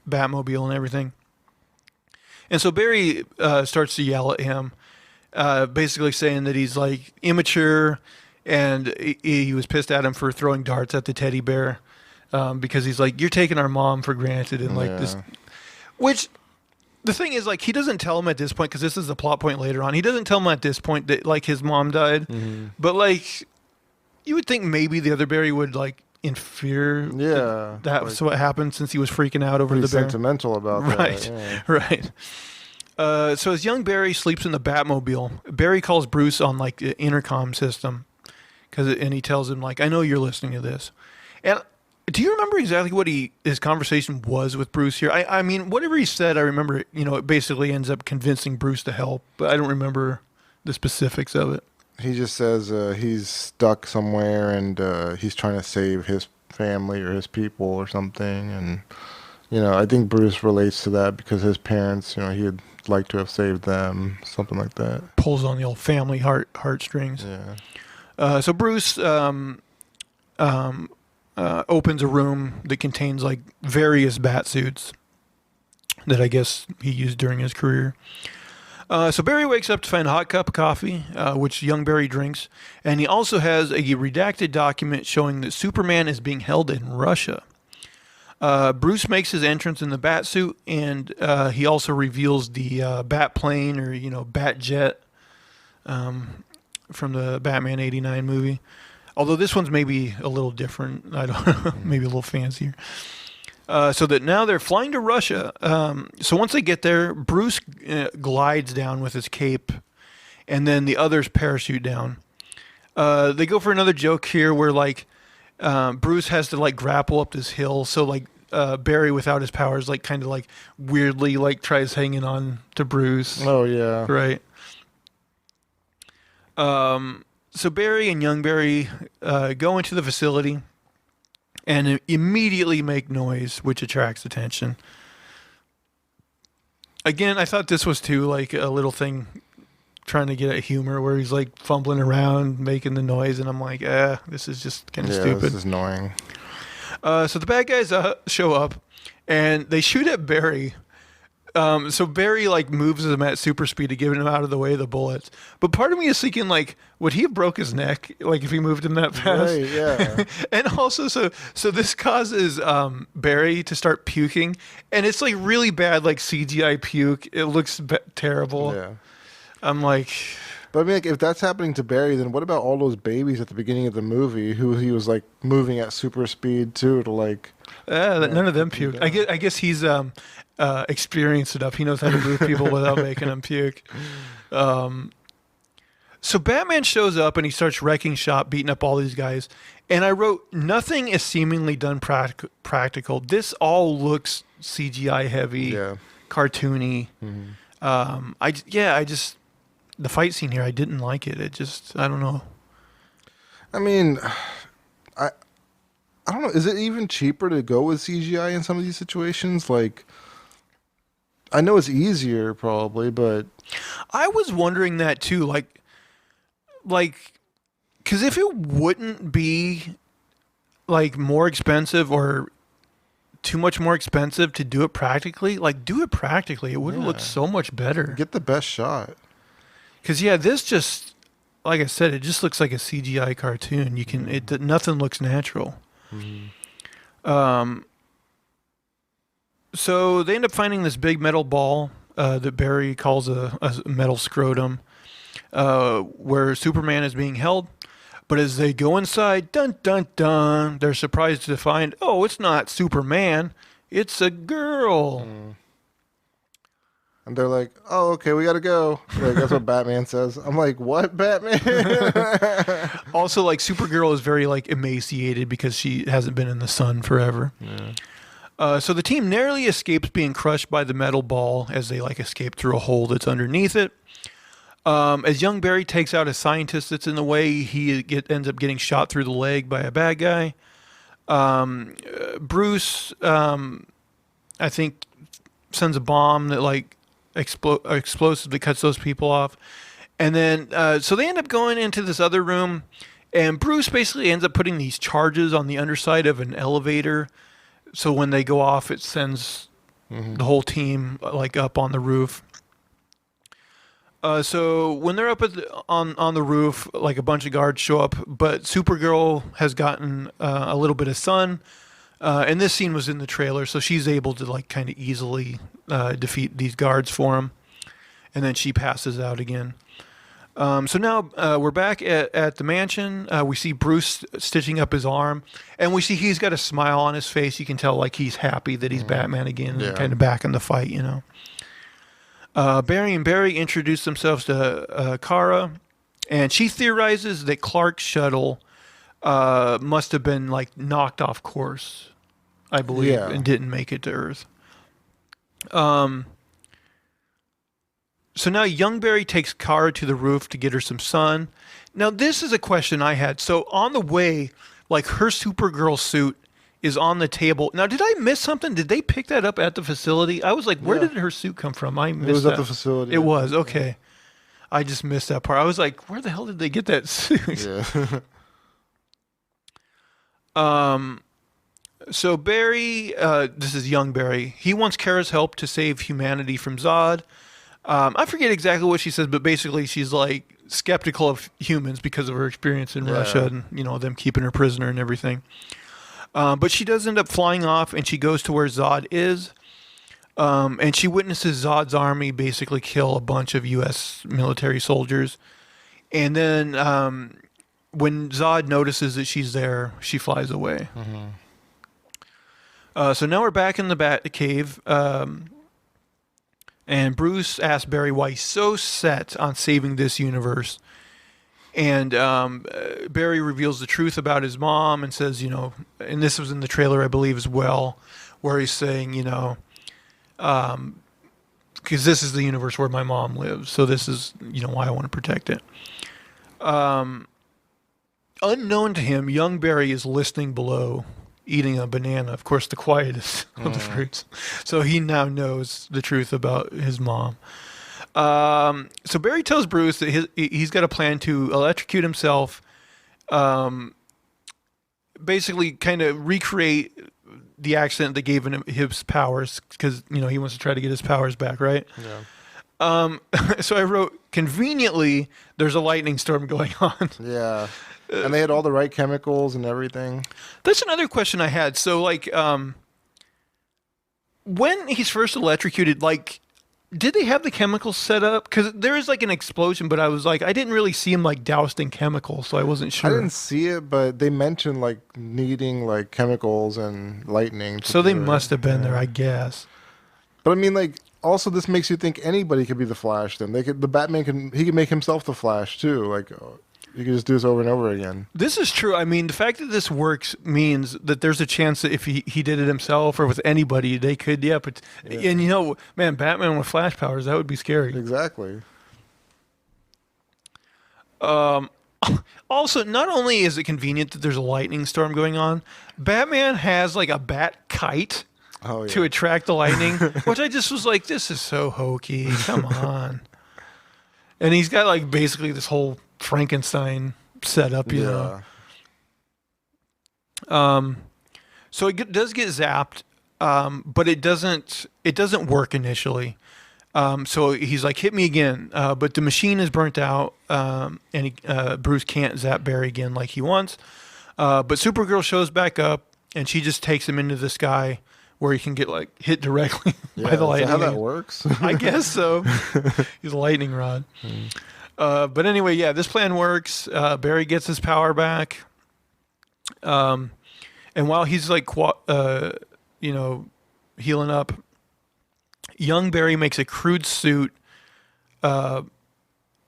Batmobile and everything. And so Barry starts to yell at him, basically saying that he's immature, and he was pissed at him for throwing darts at the teddy bear, because he's like, you're taking our mom for granted, and this, which the thing is, he doesn't tell him at this point, because this is the plot point later on. He doesn't tell him at this point that his mom died, but you would think maybe the other Barry would in fear. Yeah, that's what happened, since he was freaking out over the bear. Sentimental about right, that. Right. So as young Barry sleeps in the Batmobile, Barry calls Bruce on the intercom system, and he tells him I know you're listening to this, and Do you remember exactly what his conversation was with Bruce here? I mean, whatever he said, I remember. It basically ends up convincing Bruce to help, but I don't remember the specifics of it. He just says he's stuck somewhere and he's trying to save his family or his people or something. And, I think Bruce relates to that because his parents, he'd like to have saved them, something like that. Pulls on the old family heartstrings. Yeah. So Bruce opens a room that contains like various bat suits that I guess he used during his career. So Barry wakes up to find a hot cup of coffee, which young Barry drinks, and he also has a redacted document showing that Superman is being held in Russia. Bruce makes his entrance in the bat suit, and he also reveals the bat plane or bat jet from the Batman '89 movie. Although this one's maybe a little different, I don't know, maybe a little fancier. So that now they're flying to Russia. So once they get there, Bruce glides down with his cape, and then the others parachute down. They go for another joke here where like Bruce has to like grapple up this hill. So like Barry without his powers like kind of like weirdly like tries hanging on to Bruce. Oh yeah. Right. So Barry and young Barry go into the facility and immediately make noise, which attracts attention. Again, I thought this was too like a little thing trying to get at humor where he's like fumbling around making the noise, and I'm like, this is just kind of stupid. This is annoying. So the bad guys show up and they shoot at Barry. So Barry like moves them at super speed to get him out of the way of the bullets. But part of me is thinking like, would he have broke his neck like if he moved him that fast? Right, yeah. And also, so this causes Barry to start puking, and it's like really bad, like CGI puke. It looks terrible. Yeah. I'm like, But I mean, like, if that's happening to Barry, then what about all those babies at the beginning of the movie who he was like moving at super speed too to like? none of them puke. I guess he's experienced enough. He knows how to move people without making them puke. So Batman shows up and he starts wrecking shop, beating up all these guys. And I wrote, nothing is seemingly done practical. This all looks CGI heavy, cartoony. Mm-hmm. I just the fight scene here, I didn't like it. It just, I don't know. I mean, I don't know. Is it even cheaper to go with CGI in some of these situations? Like, I know it's easier probably, but I was wondering that too. Like, because if it wouldn't be like more expensive or too much more expensive to do it practically, like do it practically. It would have looked so much better. Get the best shot. Because this just, like I said, it just looks like a CGI cartoon. You can, nothing looks natural. Mm-hmm. So they end up finding this big metal ball that Barry calls a metal scrotum, where Superman is being held. But as they go inside, dun dun dun, they're surprised to find, oh, it's not Superman, it's a girl. Mm. And they're like, oh, okay, we gotta go. Like, that's what Batman says. I'm like, what, Batman? Also, like, Supergirl is very, like, emaciated because she hasn't been in the sun forever. Yeah. So the team narrowly escapes being crushed by the metal ball as they, like, escape through a hole that's underneath it. As young Barry takes out a scientist that's in the way, he ends up getting shot through the leg by a bad guy. Bruce, I think, sends a bomb that, like, explosively cuts those people off. And then, so they end up going into this other room, and Bruce basically ends up putting these charges on the underside of an elevator. So when they go off, it sends the whole team, like, up on the roof. So when they're up on the roof, like, a bunch of guards show up, but Supergirl has gotten a little bit of sun. And this scene was in the trailer, so she's able to, like, kind of easily defeat these guards for him. And then she passes out again. So now we're back at the mansion. We see Bruce stitching up his arm, and we see he's got a smile on his face. You can tell, like, he's happy that he's Batman again, and kind of back in the fight, you know. Barry and Barry introduce themselves to Kara, and she theorizes that Clark's shuttle must have been like knocked off course, I believe, Yeah. and didn't make it to Earth. So now Youngberry takes Kara to the roof to get her some sun. Now this is a question I had. So on the way, like her Supergirl suit is on the table. Now did I miss something? Did they pick that up at the facility? I was like, where Yeah. did her suit come from? I missed It was that. at the facility. It was, okay. I just missed that part. I was like, where the hell did they get that suit? Yeah. So Barry, this is young Barry. He wants Kara's help to save humanity from Zod. I forget exactly what she says, but basically she's like skeptical of humans because of her experience in Russia and them keeping her prisoner and everything. But she does end up flying off, and she goes to where Zod is, and she witnesses Zod's army basically kill a bunch of U.S. military soldiers. And then when Zod notices that she's there, she flies away. So now we're back in the Bat Cave, and Bruce asks Barry why he's so set on saving this universe. And Barry reveals the truth about his mom and says, and this was in the trailer, I believe, as well, where he's saying, because this is the universe where my mom lives, so this is, why I want to protect it. Unknown to him, young Barry is listening below, eating a banana, of course, the quietest of the fruits. So he now knows the truth about his mom. So Barry tells Bruce that he's got a plan to electrocute himself, basically kind of recreate the accident that gave him his powers, because, he wants to try to get his powers back, right? Yeah. So I wrote, conveniently, there's a lightning storm going on. Yeah. And they had all the right chemicals and everything. That's another question I had. So, like, when he's first electrocuted, like, did they have the chemicals set up? Because there is, like, an explosion, but I was like, I didn't really see him, like, doused in chemicals, so I wasn't sure. I didn't see it, but they mentioned, like, needing, like, chemicals and lightning. So they must have been there, I guess. But, I mean, like, also this makes you think anybody could be the Flash then. The Batman he could make himself the Flash, too. Like, you could just do this over and over again. This is true. I mean, the fact that this works means that there's a chance that if he did it himself or with anybody, they could, and man, Batman with flash powers, that would be scary. Exactly. Also, not only is it convenient that there's a lightning storm going on, Batman has like a bat kite to attract the lightning, which I just was like, this is so hokey. Come on. And he's got like basically this whole Frankenstein set up, you know. So it does get zapped, but it doesn't work initially. So he's like, hit me again, but the machine is burnt out, and Bruce can't zap Barry again like he wants. But Supergirl shows back up, and she just takes him into the sky where he can get like hit directly by the lightning. Is that how that works? I guess so. He's a lightning rod. But anyway, yeah, this plan works. Barry gets his power back. And while he's like, healing up, young Barry makes a crude suit. I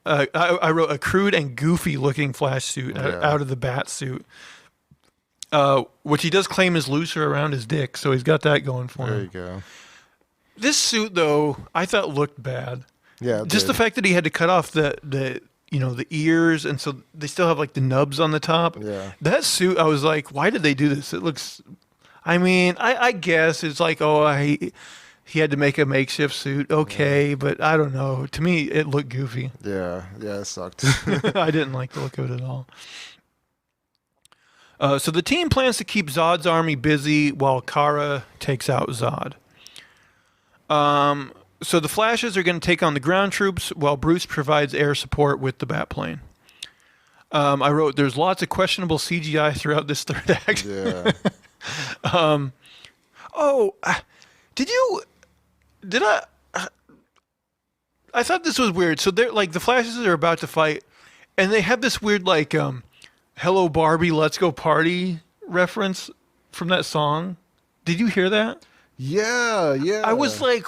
wrote a crude and goofy looking Flash suit out of the bat suit. Which he does claim is looser around his dick, so he's got that going for him. There you go. This suit, though, I thought looked bad. Yeah, just the fact that he had to cut off the ears, and so they still have like the nubs on the top. Yeah. That suit, I was like, why did they do this? It looks. I mean, I guess it's like, he had to make a makeshift suit. Okay, but I don't know. To me, it looked goofy. Yeah, it sucked. I didn't like the look of it at all. So the team plans to keep Zod's army busy while Kara takes out Zod. So the Flashes are going to take on the ground troops while Bruce provides air support with the Batplane. I wrote, there's lots of questionable CGI throughout this third act. Yeah. I thought this was weird. So they're like, the Flashes are about to fight, and they have this weird like, Hello Barbie, Let's Go Party reference from that song. Did you hear that? Yeah. I was like,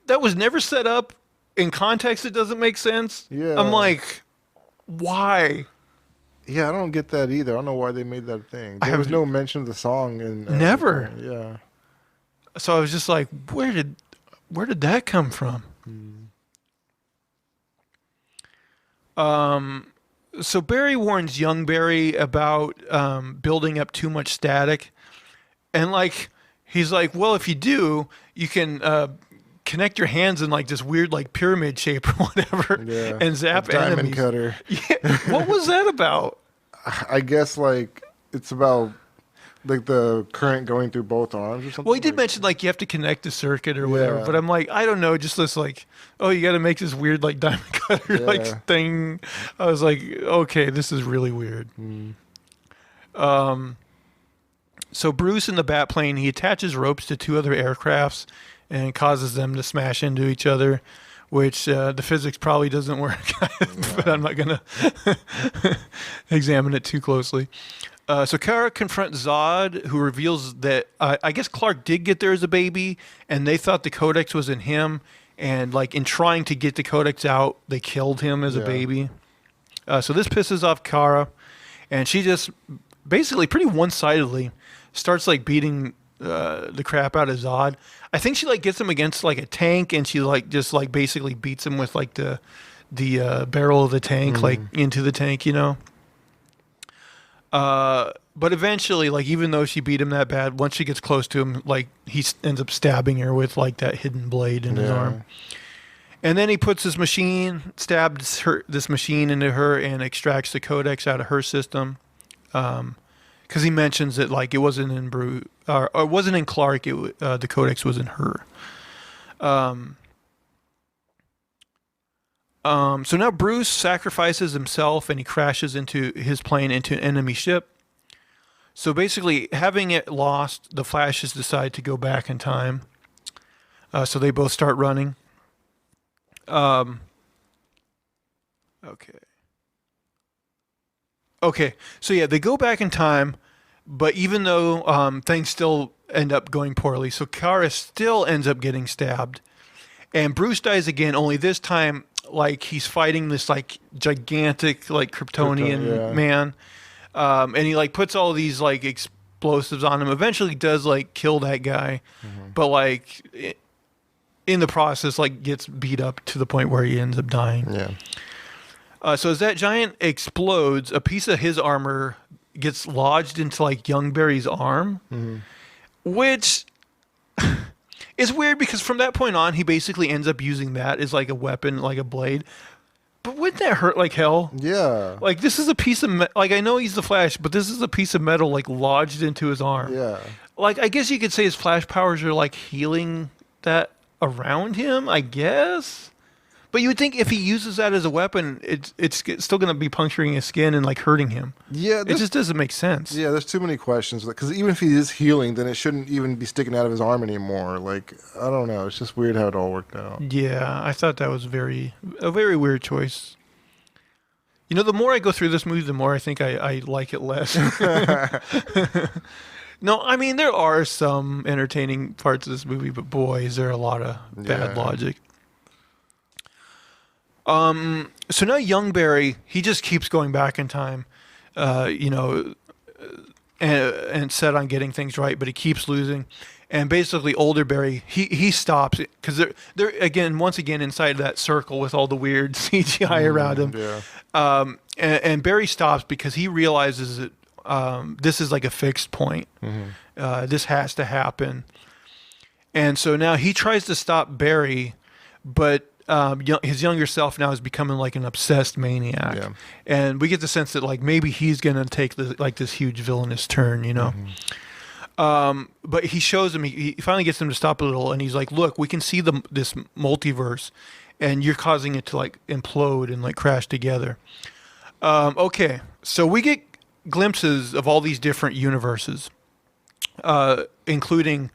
that was never set up. In context, it doesn't make sense. Yeah. I'm like, why? Yeah, I don't get that either. I don't know why they made that a thing. There was no mention of the song in Never. Yeah. So I was just like, where did that come from? So Barry warns young Barry about building up too much static, and like he's like, well, if you do, you can connect your hands in like this weird like pyramid shape or whatever, Yeah. and zap Diamond enemies. cutter. Yeah. What was that about? I guess like it's about like the current going through both arms or something. Well, he did like, mention like you have to connect the circuit or whatever, Yeah. but I'm like, I don't know, just this like, oh, you got to make this weird like diamond cutter Yeah. like thing. I was like, okay, this is really weird. So Bruce in the bat plane, he attaches ropes to two other aircrafts and causes them to smash into each other, which the physics probably doesn't work, but I'm not going to examine it too closely. So Kara confronts Zod, who reveals that I guess Clark did get there as a baby, and they thought the codex was in him, and like in trying to get the codex out, they killed him as a baby. So this pisses off Kara, and she just basically pretty one-sidedly starts like beating the crap out of Zod. I think she like gets him against like a tank, and she like just like basically beats him with like the barrel of the tank like into the tank, you know. But eventually, like even though she beat him that bad, once she gets close to him, like he ends up stabbing her with like that hidden blade in his arm. And then he puts his machine, stabs this machine into her, and extracts the codex out of her system. Because he mentions that like it wasn't in Bruce, or it wasn't in Clark. The codex was in her. So now Bruce sacrifices himself and he crashes into his plane into an enemy ship. So basically, having it lost, the Flashes decide to go back in time. So they both start running. Okay. So yeah, they go back in time, but even though things still end up going poorly, so Kara still ends up getting stabbed. And Bruce dies again, only this time like he's fighting this like gigantic like Kryptonian man, and he like puts all these like explosives on him. Eventually does like kill that guy, but like in the process like gets beat up to the point where he ends up dying. So as that giant explodes, a piece of his armor gets lodged into like young Barry's arm, which it's weird because from that point on, he basically ends up using that as like a weapon, like a blade. But wouldn't that hurt like hell? Yeah. Like this is a piece of like I know he's the Flash, but this is a piece of metal like lodged into his arm. Yeah. Like I guess you could say his Flash powers are like healing that around him, I guess. But you would think if he uses that as a weapon, it's still going to be puncturing his skin and like hurting him. Yeah, it just doesn't make sense. Yeah, there's too many questions because even if he is healing, then it shouldn't even be sticking out of his arm anymore. Like I don't know, it's just weird how it all worked out. Yeah, I thought that was a very weird choice. You know, the more I go through this movie, the more I think I like it less. No, I mean there are some entertaining parts of this movie, but boy, is there a lot of bad logic. So now young Barry, he just keeps going back in time, and set on getting things right, but he keeps losing. And basically older Barry, he stops because they're once again inside that circle with all the weird CGI around him. Yeah. And Barry stops because he realizes that this is like a fixed point. This has to happen. And so now he tries to stop Barry, but his younger self now is becoming like an obsessed maniac, and we get the sense that like maybe he's gonna take this huge villainous turn, you know. But he shows him. He finally gets him to stop a little, and he's like, "Look, we can see this multiverse, and you're causing it to like implode and like crash together." Okay, so we get glimpses of all these different universes, including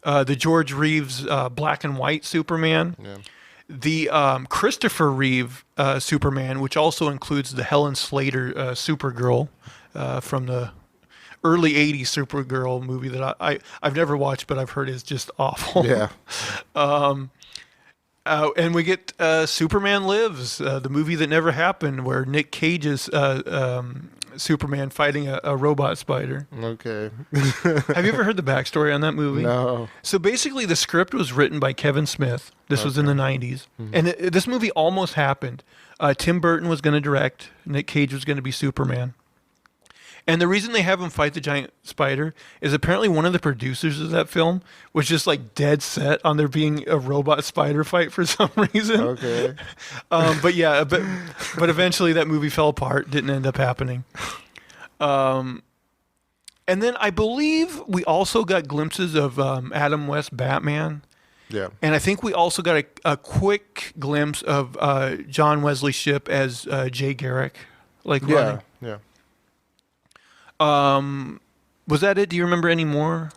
the George Reeves black and white Superman. The Christopher Reeve Superman, which also includes the Helen Slater Supergirl from the early 80s Supergirl movie that I've never watched, but I've heard is just awful. Yeah. And we get Superman Lives, the movie that never happened, where Nick Cage's Superman fighting a robot spider. Okay. Have you ever heard the backstory on that movie? No. So basically, the script was written by Kevin Smith. This was in the 90s. And this movie almost happened. Tim Burton was going to direct. Nick Cage was going to be Superman. And the reason they have him fight the giant spider is apparently one of the producers of that film was just like dead set on there being a robot spider fight for some reason. Okay. But yeah, but eventually that movie fell apart. Didn't end up happening. And then I believe we also got glimpses of Adam West Batman. Yeah. And I think we also got a quick glimpse of John Wesley Shipp as Jay Garrick. Running. Yeah. Was that it? Do you remember any more?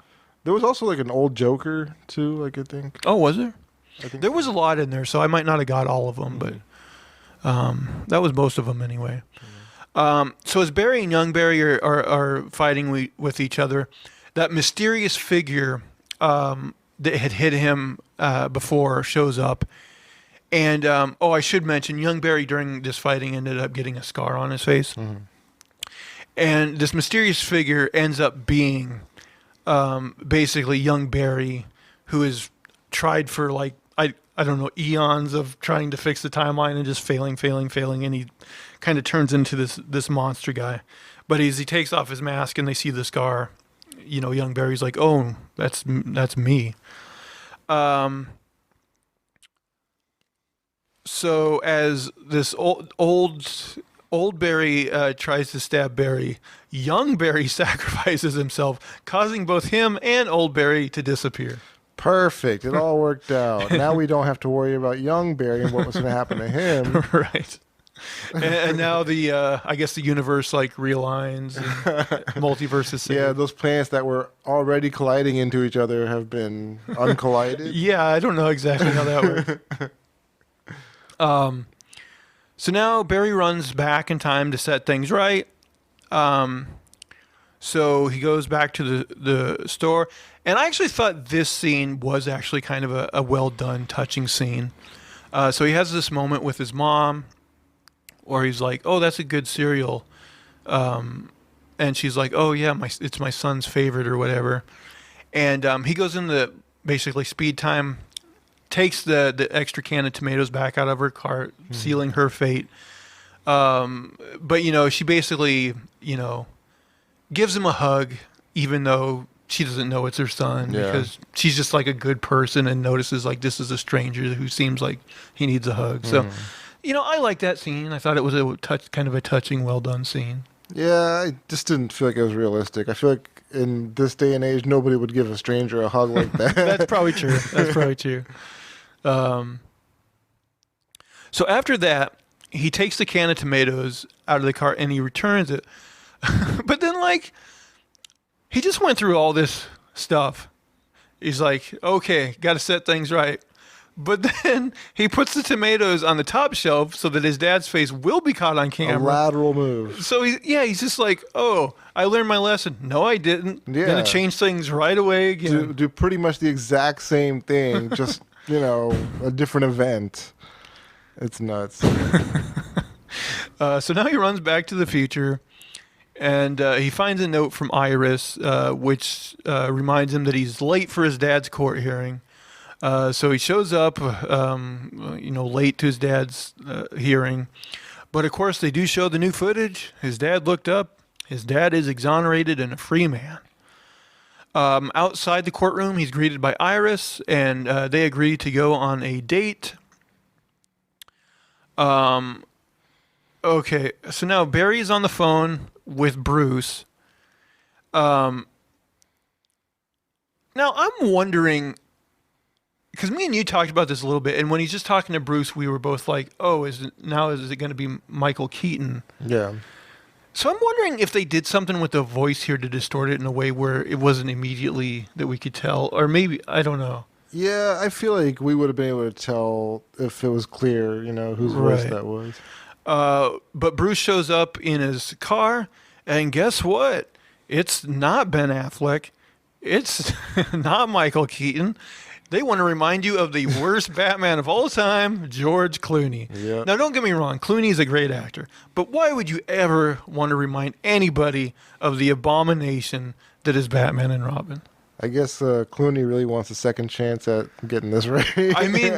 There was also like an old Joker too, like I think. Oh, was there? I think There was a lot in there, so I might not have got all of them, but that was most of them anyway. So as Barry and Young Barry are fighting with each other, that mysterious figure that had hit him before shows up. And, I should mention, Young Barry during this fighting ended up getting a scar on his face. Mm-hmm. And this mysterious figure ends up being basically Young Barry, who is tried for like, I don't know, eons of trying to fix the timeline and just failing. And he kind of turns into this monster guy. But as he takes off his mask and they see the scar, Young Barry's like, oh, that's me. So as this old Barry tries to stab Barry, Young Barry sacrifices himself, causing both him and old Barry to disappear. Perfect. It all worked out. Now we don't have to worry about Young Barry and what was going to happen to him. Right. And now I guess the universe like realigns, and multiverse is saved. Yeah, those planets that were already colliding into each other have been uncollided. Yeah, I don't know exactly how that works. So now Barry runs back in time to set things right. So he goes back to the store. And I actually thought this scene was actually kind of a well-done, touching scene. So he has this moment with his mom where he's like, oh, that's a good cereal. And she's like, oh, yeah, it's my son's favorite or whatever. And he goes into basically speed time, takes the extra can of tomatoes back out of her cart, sealing her fate. But, she basically, gives him a hug, even though she doesn't know it's her son, because she's just like a good person and notices like this is a stranger who seems like he needs a hug. So, I like that scene. I thought it was kind of a touching, well done scene. Yeah, I just didn't feel like it was realistic. I feel like in this day and age, nobody would give a stranger a hug like that. That's probably true. So after that, he takes the can of tomatoes out of the cart and he returns it. But then, he just went through all this stuff. He's like, okay, got to set things right. But then he puts the tomatoes on the top shelf so that his dad's face will be caught on camera. A lateral move. So he's just like, oh, I learned my lesson. No, I didn't. Yeah. Gonna change things right away again. Do pretty much the exact same thing, just, a different event. It's nuts. So now he runs back to the future. And he finds a note from Iris, which reminds him that he's late for his dad's court hearing. So he shows up, late to his dad's hearing. But, of course, they do show the new footage. His dad looked up. His dad is exonerated and a free man. Outside the courtroom, he's greeted by Iris, and they agree to go on a date. Okay, so now Barry's on the phone with Bruce. Now I'm wondering, because me and you talked about this a little bit, and when he's just talking to Bruce, we were both like, oh, is it going to be Michael Keaton? Yeah. So I'm wondering if they did something with the voice here to distort it in a way where it wasn't immediately that we could tell, or maybe, I don't know. Yeah, I feel like we would have been able to tell if it was clear, whose voice that was. But Bruce shows up in his car, and guess what? It's not Ben Affleck. It's not Michael Keaton. They want to remind you of the worst Batman of all time, George Clooney. Yep. Now, don't get me wrong, Clooney is a great actor, but why would you ever want to remind anybody of the abomination that is Batman and Robin? I guess Clooney really wants a second chance at getting this right. I mean,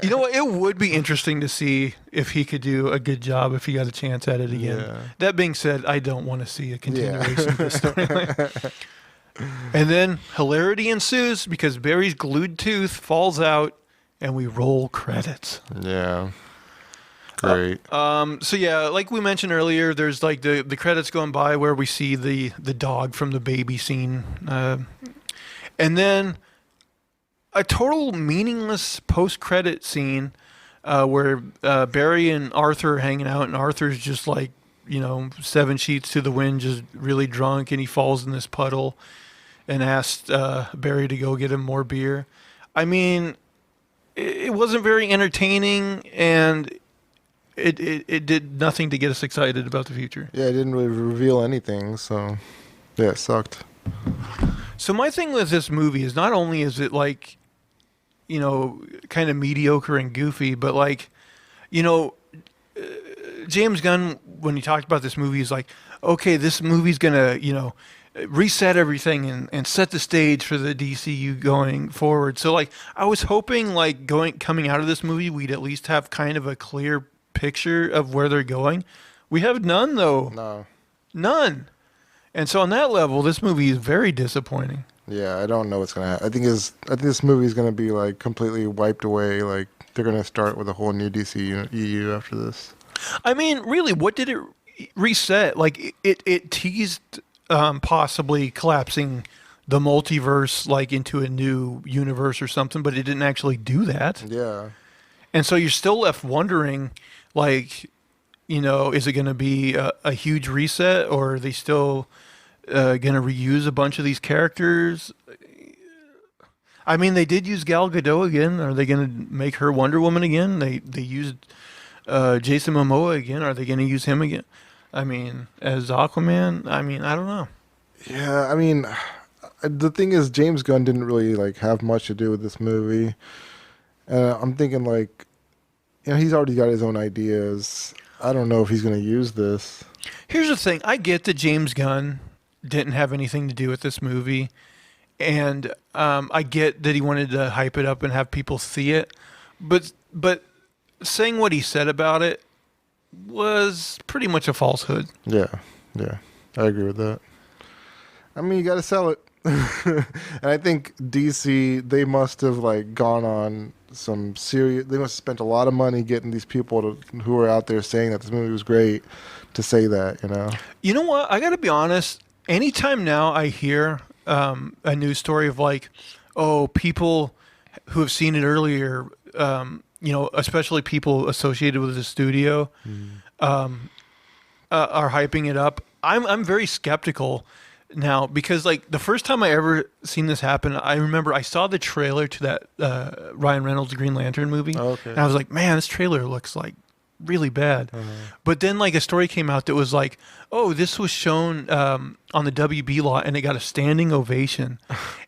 you know what? It would be interesting to see if he could do a good job if he got a chance at it again. Yeah. That being said, I don't want to see a continuation of this storyline. And then hilarity ensues because Barry's glued tooth falls out and we roll credits. Yeah. Great. So yeah, like we mentioned earlier, there's like the credits going by where we see the dog from the baby scene. And then a total meaningless post-credit scene where Barry and Arthur are hanging out, and Arthur's just like, 7 sheets to the wind, just really drunk, and he falls in this puddle and asks Barry to go get him more beer. I mean, it wasn't very entertaining, and it did nothing to get us excited about the future. Yeah, it didn't really reveal anything, so yeah, it sucked. So my thing with this movie is not only is it like, kind of mediocre and goofy, but like, James Gunn, when he talked about this movie, he's like, okay, this movie's going to, reset everything and set the stage for the DCU going forward. So like, I was hoping like coming out of this movie, we'd at least have kind of a clear picture of where they're going. We have none though. No. None. And so on that level, this movie is very disappointing. Yeah, I don't know what's gonna happen. I think this movie is gonna be like completely wiped away. Like they're gonna start with a whole new DC EU after this. I mean, really, what did it reset? Like it teased possibly collapsing the multiverse like into a new universe or something, but it didn't actually do that. Yeah. And so you're still left wondering, like, is it going to be a huge reset, or are they still going to reuse a bunch of these characters? I mean, they did use Gal Gadot again. Are they going to make her Wonder Woman again? They used Jason Momoa again. Are they going to use him again? I mean, as Aquaman? I mean, I don't know. Yeah, I mean, the thing is, James Gunn didn't really like have much to do with this movie. I'm thinking like, he's already got his own ideas. I don't know if he's going to use this. Here's the thing. I get that James Gunn didn't have anything to do with this movie. And I get that he wanted to hype it up and have people see it. But saying what he said about it was pretty much a falsehood. Yeah. I agree with that. I mean, you got to sell it. And I think DC, they must have like gone on some serious. They must have spent a lot of money getting these people who are out there saying that this movie was great to say that. You know what? I got to be honest. Anytime now I hear a news story of like, oh, people who have seen it earlier, especially people associated with the studio, are hyping it up. I'm very skeptical now, because like the first time I ever seen this happen, I remember I saw the trailer to that Ryan Reynolds Green Lantern movie. Oh, okay. And I was like, man, this trailer looks like really bad. But then like a story came out that was like, oh, this was shown on the WB lot and it got a standing ovation.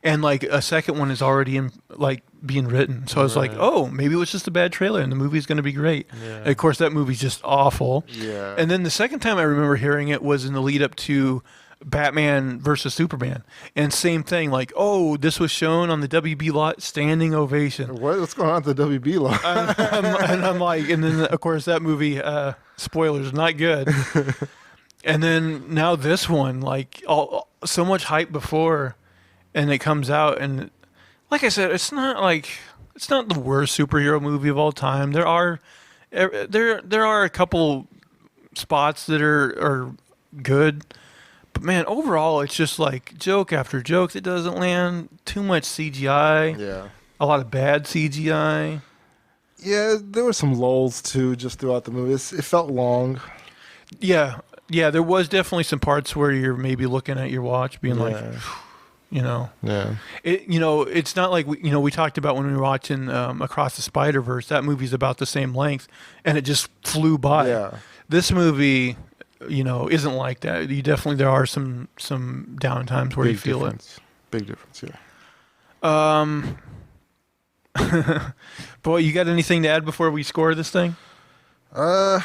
And like a second one is already in like being written. So I was like, oh, maybe it was just a bad trailer and the movie's going to be great. Yeah. And of course that movie's just awful. Yeah. And then the second time I remember hearing it was in the lead up to Batman versus Superman, and same thing, like, oh, this was shown on the WB lot, standing ovation. What's going on at the WB lot? And I'm like, and then of course that movie, spoilers, not good. And then now this one, like, so much hype before, and it comes out, and like I said, it's not the worst superhero movie of all time. There are a couple spots that are good. But man, overall, it's just like joke after joke that doesn't land. Too much CGI. Yeah. A lot of bad CGI. Yeah, there were some lulls too, just throughout the movie. It felt long. Yeah, there was definitely some parts where you're maybe looking at your watch, being like, Yeah. It's not like we talked about when we were watching Across the Spider-Verse. That movie's about the same length, and it just flew by. Yeah. This movie, isn't like that. There are some down times where you feel it. Big difference, yeah. Boy, you got anything to add before we score this thing? Uh,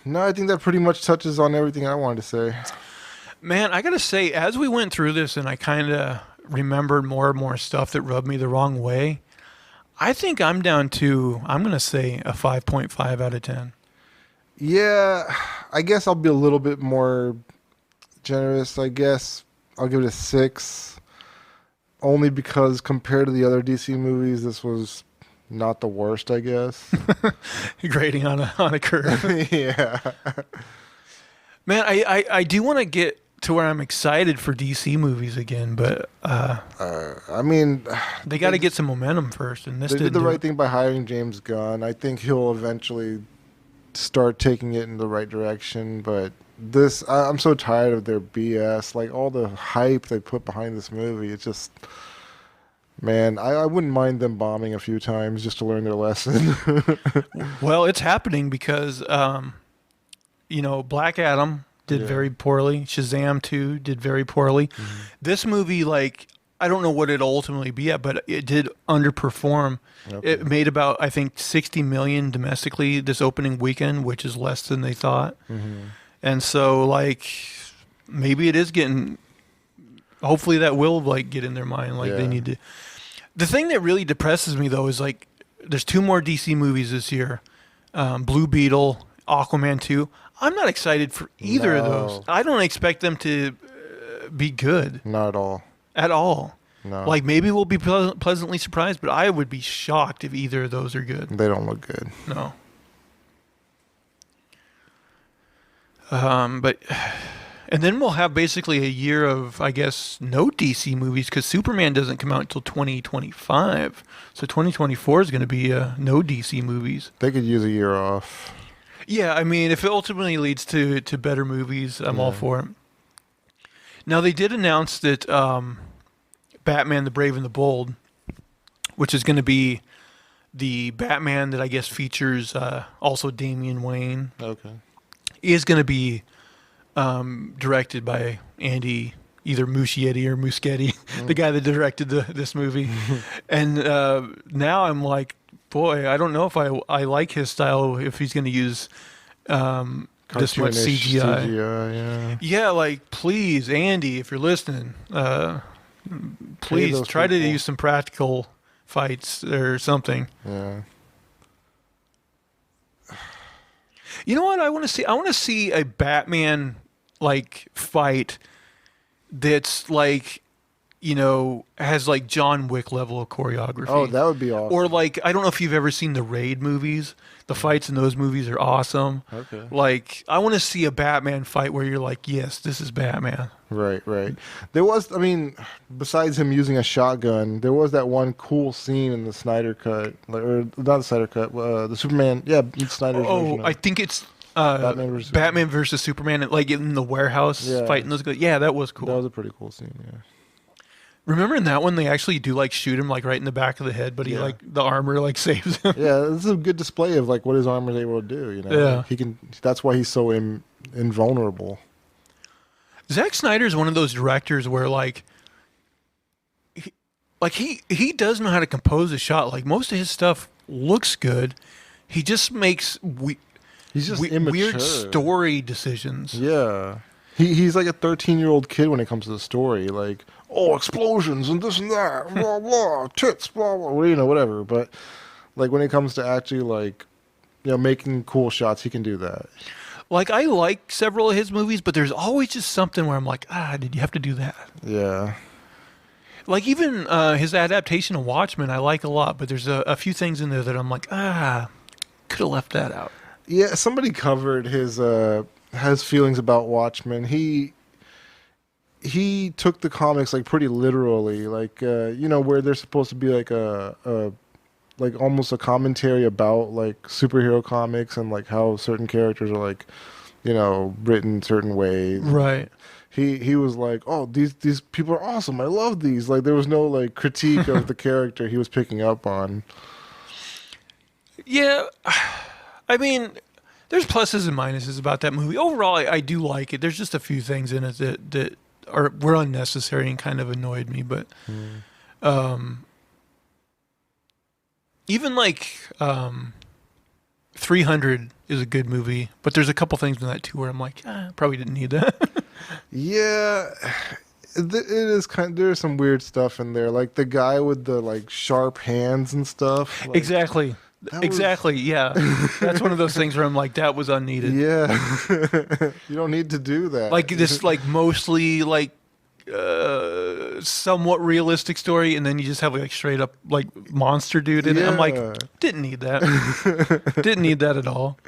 no, I think that pretty much touches on everything I wanted to say. Man, I got to say, as we went through this and I kind of remembered more and more stuff that rubbed me the wrong way, I think I'm down to, I'm going to say a 5.5 out of 10. Yeah, I guess I'll be a little bit more generous. I guess I'll give it a 6. Only because compared to the other DC movies, this was not the worst, I guess. Grading on a curve. Yeah. Man, I do want to get to where I'm excited for DC movies again, but I mean, they got to get some momentum first, and this they did didn't the do right it. thing by hiring James Gunn. I think he'll eventually start taking it in the right direction, but I'm so tired of their BS. Like, all the hype they put behind this movie, it's just, man, I wouldn't mind them bombing a few times just to learn their lesson. Well, it's happening because, Black Adam did very poorly. Shazam 2 did very poorly. Mm-hmm. This movie, like, I don't know what it'll ultimately be at, but it did underperform. Okay. It made about, I think, 60 million domestically this opening weekend, which is less than they thought. Mm-hmm. And so, like, maybe it is getting. Hopefully, that will like get in their mind. Like they need to. The thing that really depresses me though is like, there's 2 more DC movies this year, Blue Beetle, Aquaman 2. I'm not excited for either of those. I don't expect them to be good Not at all. at all. No. Like maybe we'll be pleasantly surprised, but I would be shocked if either of those are good. They don't look good. No. And then we'll have basically a year of, I guess, no DC movies because Superman doesn't come out until 2025. So 2024 is going to be no DC movies. They could use a year off. Yeah, I mean, if it ultimately leads to better movies, I'm all for it. Now, they did announce that Batman the Brave and the Bold, which is going to be the Batman that I guess features also Damian Wayne, Okay. is going to be directed by Andy, either Muschietti or Muschietti, the guy that directed this movie. And now I'm like, boy, I don't know if I like his style if he's going to use this much Cartoonish CGI. yeah. Yeah, like, please, Andy, if you're listening, please those try to people. use some practical fights or something. Yeah. You know what I want to see? I want to see a Batman like fight that's like, has like John Wick level of choreography. Oh, that would be awesome. Or like, I don't know if you've ever seen the Raid movies. The fights in those movies are awesome. Okay. Like, I want to see a Batman fight where you're like, yes, this is Batman. Right. There was, I mean, besides him using a shotgun, there was that one cool scene in the Snyder Cut, or not the Snyder Cut, the Superman, Snyder's version. Oh, I think it's Batman versus Superman, like in the warehouse fighting those guys. Yeah, that was cool. That was a pretty cool scene, yeah. Remember in that one they actually do like shoot him like right in the back of the head, but he like the armor like saves him. Yeah, this is a good display of like what his armor is able to do, Yeah. Like, he can. That's why he's so invulnerable. Zack Snyder is one of those directors where he does know how to compose a shot. Like most of his stuff looks good. He just makes He's just weird immature. story decisions. Yeah. He's like a 13-year-old kid when it comes to the story. Like, oh, explosions and this and that, blah, blah, tits, blah, blah, whatever. But, like, when it comes to actually, like, making cool shots, he can do that. Like, I like several of his movies, but there's always just something where I'm like, did you have to do that? Yeah. Like, even his adaptation of Watchmen, I like a lot, but there's a few things in there that I'm like, could have left that out. Yeah, somebody covered his feelings about Watchmen. He took the comics like pretty literally, like where they're supposed to be like like almost a commentary about like superhero comics and like how certain characters are like, written certain ways. Right. He was like, oh, these people are awesome. I love these. Like there was no like critique of the character he was picking up on. Yeah, I mean, there's pluses and minuses about that movie. Overall, I do like it. There's just a few things in it that were unnecessary and kind of annoyed me. But even like 300 is a good movie, but there's a couple things in that too where I'm like, probably didn't need that. Yeah, it is there's some weird stuff in there, like the guy with the like sharp hands and stuff. Like, Exactly. that Exactly. Yeah. That's one of those things where I'm like, that was unneeded. Yeah, you don't need to do that. Like this, like mostly like somewhat realistic story, and then you just have like straight up like monster dude in it. I'm like, Yeah. didn't need that. Didn't need that at all.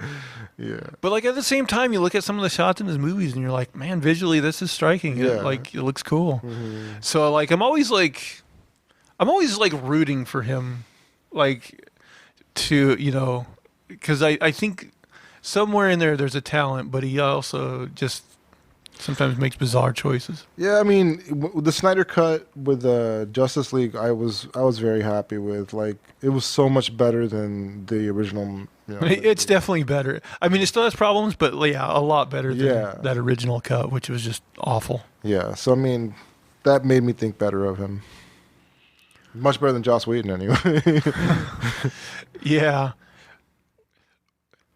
Yeah, But like at the same time, you look at some of the shots in his movies, and you're like, man, visually this is striking. Yeah. Like it looks cool. Mhm. So like I'm always like rooting for him, like to because I think somewhere in there's a talent, but he also just sometimes makes bizarre choices. Yeah. I mean, the Snyder cut with Justice League, I was very happy with. Like, it was so much better than the original. It's definitely better. I mean, it still has problems, but yeah, a lot better than Yeah. that original cut, which was just awful. Yeah. So I mean, that made me think better of him. Much better than Joss Whedon, anyway. Yeah,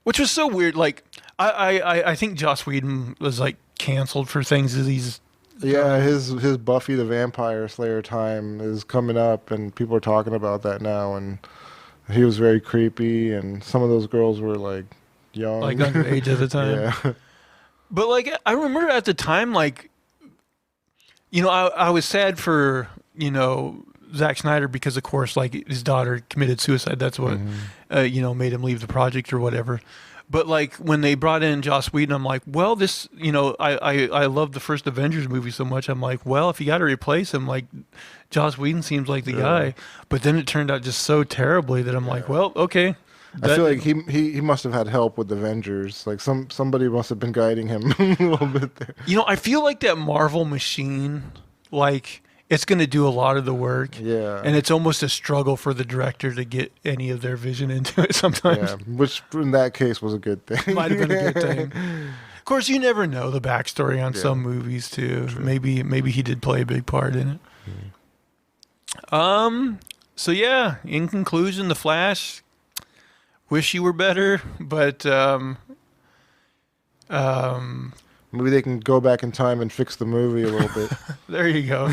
which was so weird. Like I think Joss Whedon was like canceled for things that he's Yeah, his Buffy the Vampire Slayer time is coming up, and people are talking about that now. And he was very creepy, and some of those girls were like young, like underage at the time. Yeah, But like I remember at the time, like I was sad for Zack Snyder because of course like his daughter committed suicide. That's what made him leave the project or whatever. But like when they brought in Joss Whedon, I'm like, well, this I love the first Avengers movie so much. I'm like, well, if you got to replace him, like Joss Whedon seems like the guy. But then it turned out just so terribly that I'm like, well, okay. I feel like he must have had help with Avengers. Like somebody must have been guiding him a little bit there. I feel like that Marvel machine, like it's going to do a lot of the work. Yeah, And it's almost a struggle for the director to get any of their vision into it sometimes. yeah, which in that case was a good thing. Might have been a good thing. Of course, you never know the backstory on some movies too. True. Maybe he did play a big part in it. So yeah, in conclusion, The Flash. Wish you were better, but Maybe they can go back in time and fix the movie a little bit. there you go.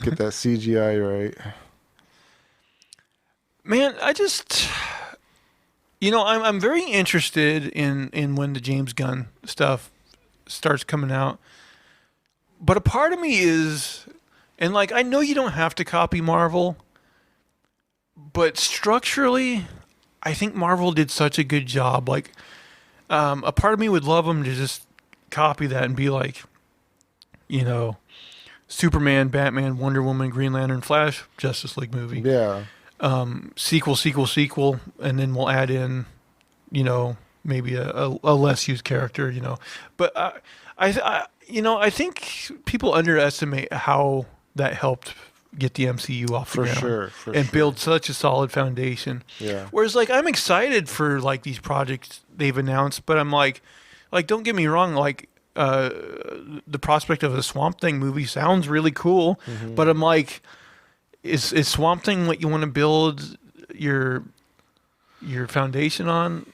Get that CGI right. Man, I just I'm very interested in when the James Gunn stuff starts coming out. But a part of me is, and like I know you don't have to copy Marvel, but structurally, I think Marvel did such a good job. Like, a part of me would love them to just copy that and be like, Superman, Batman, Wonder Woman, Green Lantern, Flash, Justice League movie. Yeah. Sequel, and then we'll add in, maybe a less used character, But I think people underestimate how that helped get the MCU off the ground and build such a solid foundation. Yeah. Whereas, like, I'm excited for like these projects they've announced, but I'm like, don't get me wrong, like, the prospect of a Swamp Thing movie sounds really cool, but I'm like, is Swamp Thing what you want to build your foundation on?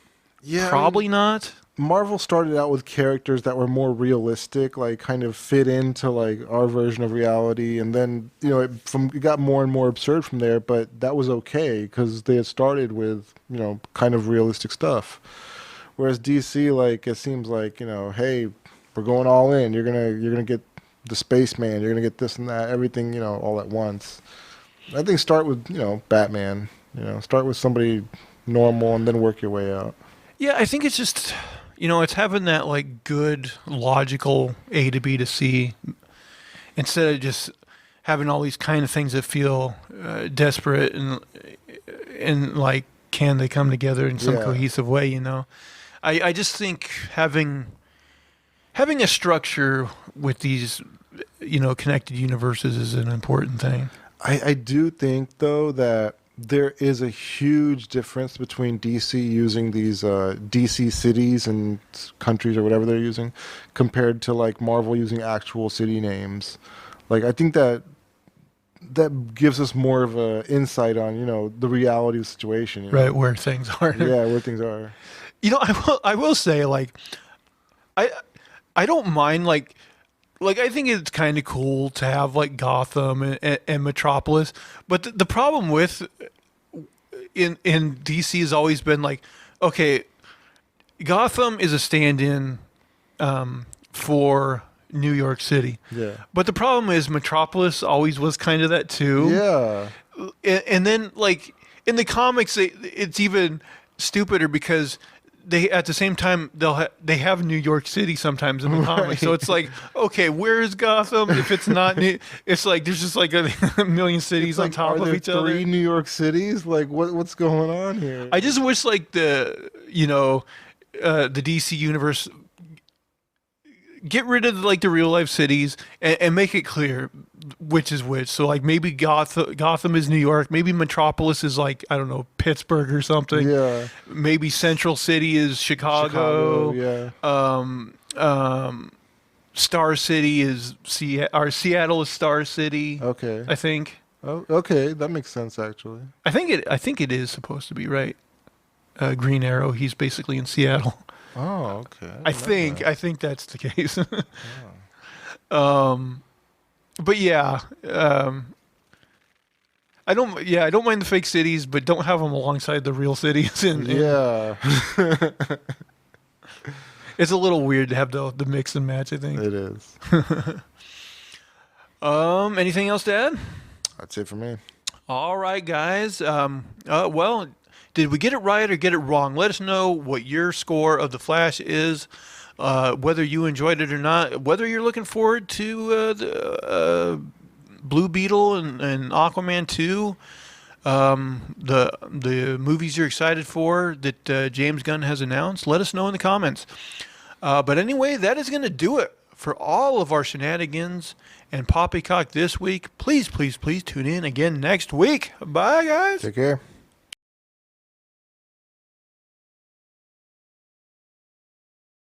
Yeah. Probably not. Marvel started out with characters that were more realistic, like kind of fit into like our version of reality, and then it got more and more absurd from there. But that was okay because they had started with kind of realistic stuff. Whereas DC, like it seems like hey, we're going all in. You're gonna get the Spaceman. You're gonna get this and that, everything all at once. I think start with Batman. Start with somebody normal and then work your way out. Yeah, I think it's just it's having that like good logical A to B to C instead of just having all these kind of things that feel desperate and like can they come together in some cohesive way. I just think having a structure with these connected universes is an important thing. I do think though that there is a huge difference between DC using these DC cities and countries or whatever they're using compared to like Marvel using actual city names. Like I think that that gives us more of a insight on the reality of the situation. Right, where things are. Yeah, where things are. I will say, like, I I don't mind, like I think it's kind of cool to have like Gotham and Metropolis, but the problem with in DC has always been like, okay, Gotham is a stand-in for New York City. Yeah. But the problem is Metropolis always was kind of that too. Yeah. And then like in the comics, it's even stupider because they at the same time they have New York City sometimes in the comics. So it's like, okay, where is Gotham if it's not New? It's like there's just like a million cities on top of each other. Three New York cities? Like what's going on here? I just wish like the DC universe get rid of like the real life cities and make it clear which is which. So like maybe Gotham is New York, maybe Metropolis is like, I don't know, Pittsburgh or something. Yeah. Maybe Central City is Chicago. Yeah. Star City is Seattle is Star City. Okay. I think. Oh, okay, that makes sense actually. I think it is supposed to be right. Green Arrow, he's basically in Seattle. Oh, okay. I think that's the case. But yeah, I don't mind the fake cities, but don't have them alongside the real cities. Yeah. It's a little weird to have the mix and match, I think. It is. Anything else to add? That's it for me. All right, guys. Well, did we get it right or get it wrong? Let us know what your score of The Flash is, whether you enjoyed it or not, whether you're looking forward to the Blue Beetle and Aquaman 2, the movies you're excited for that James Gunn has announced. Let us know in the comments. But anyway, that is going to do it for all of our shenanigans and poppycock this week. Please, please, please tune in again next week. Bye, guys. Take care.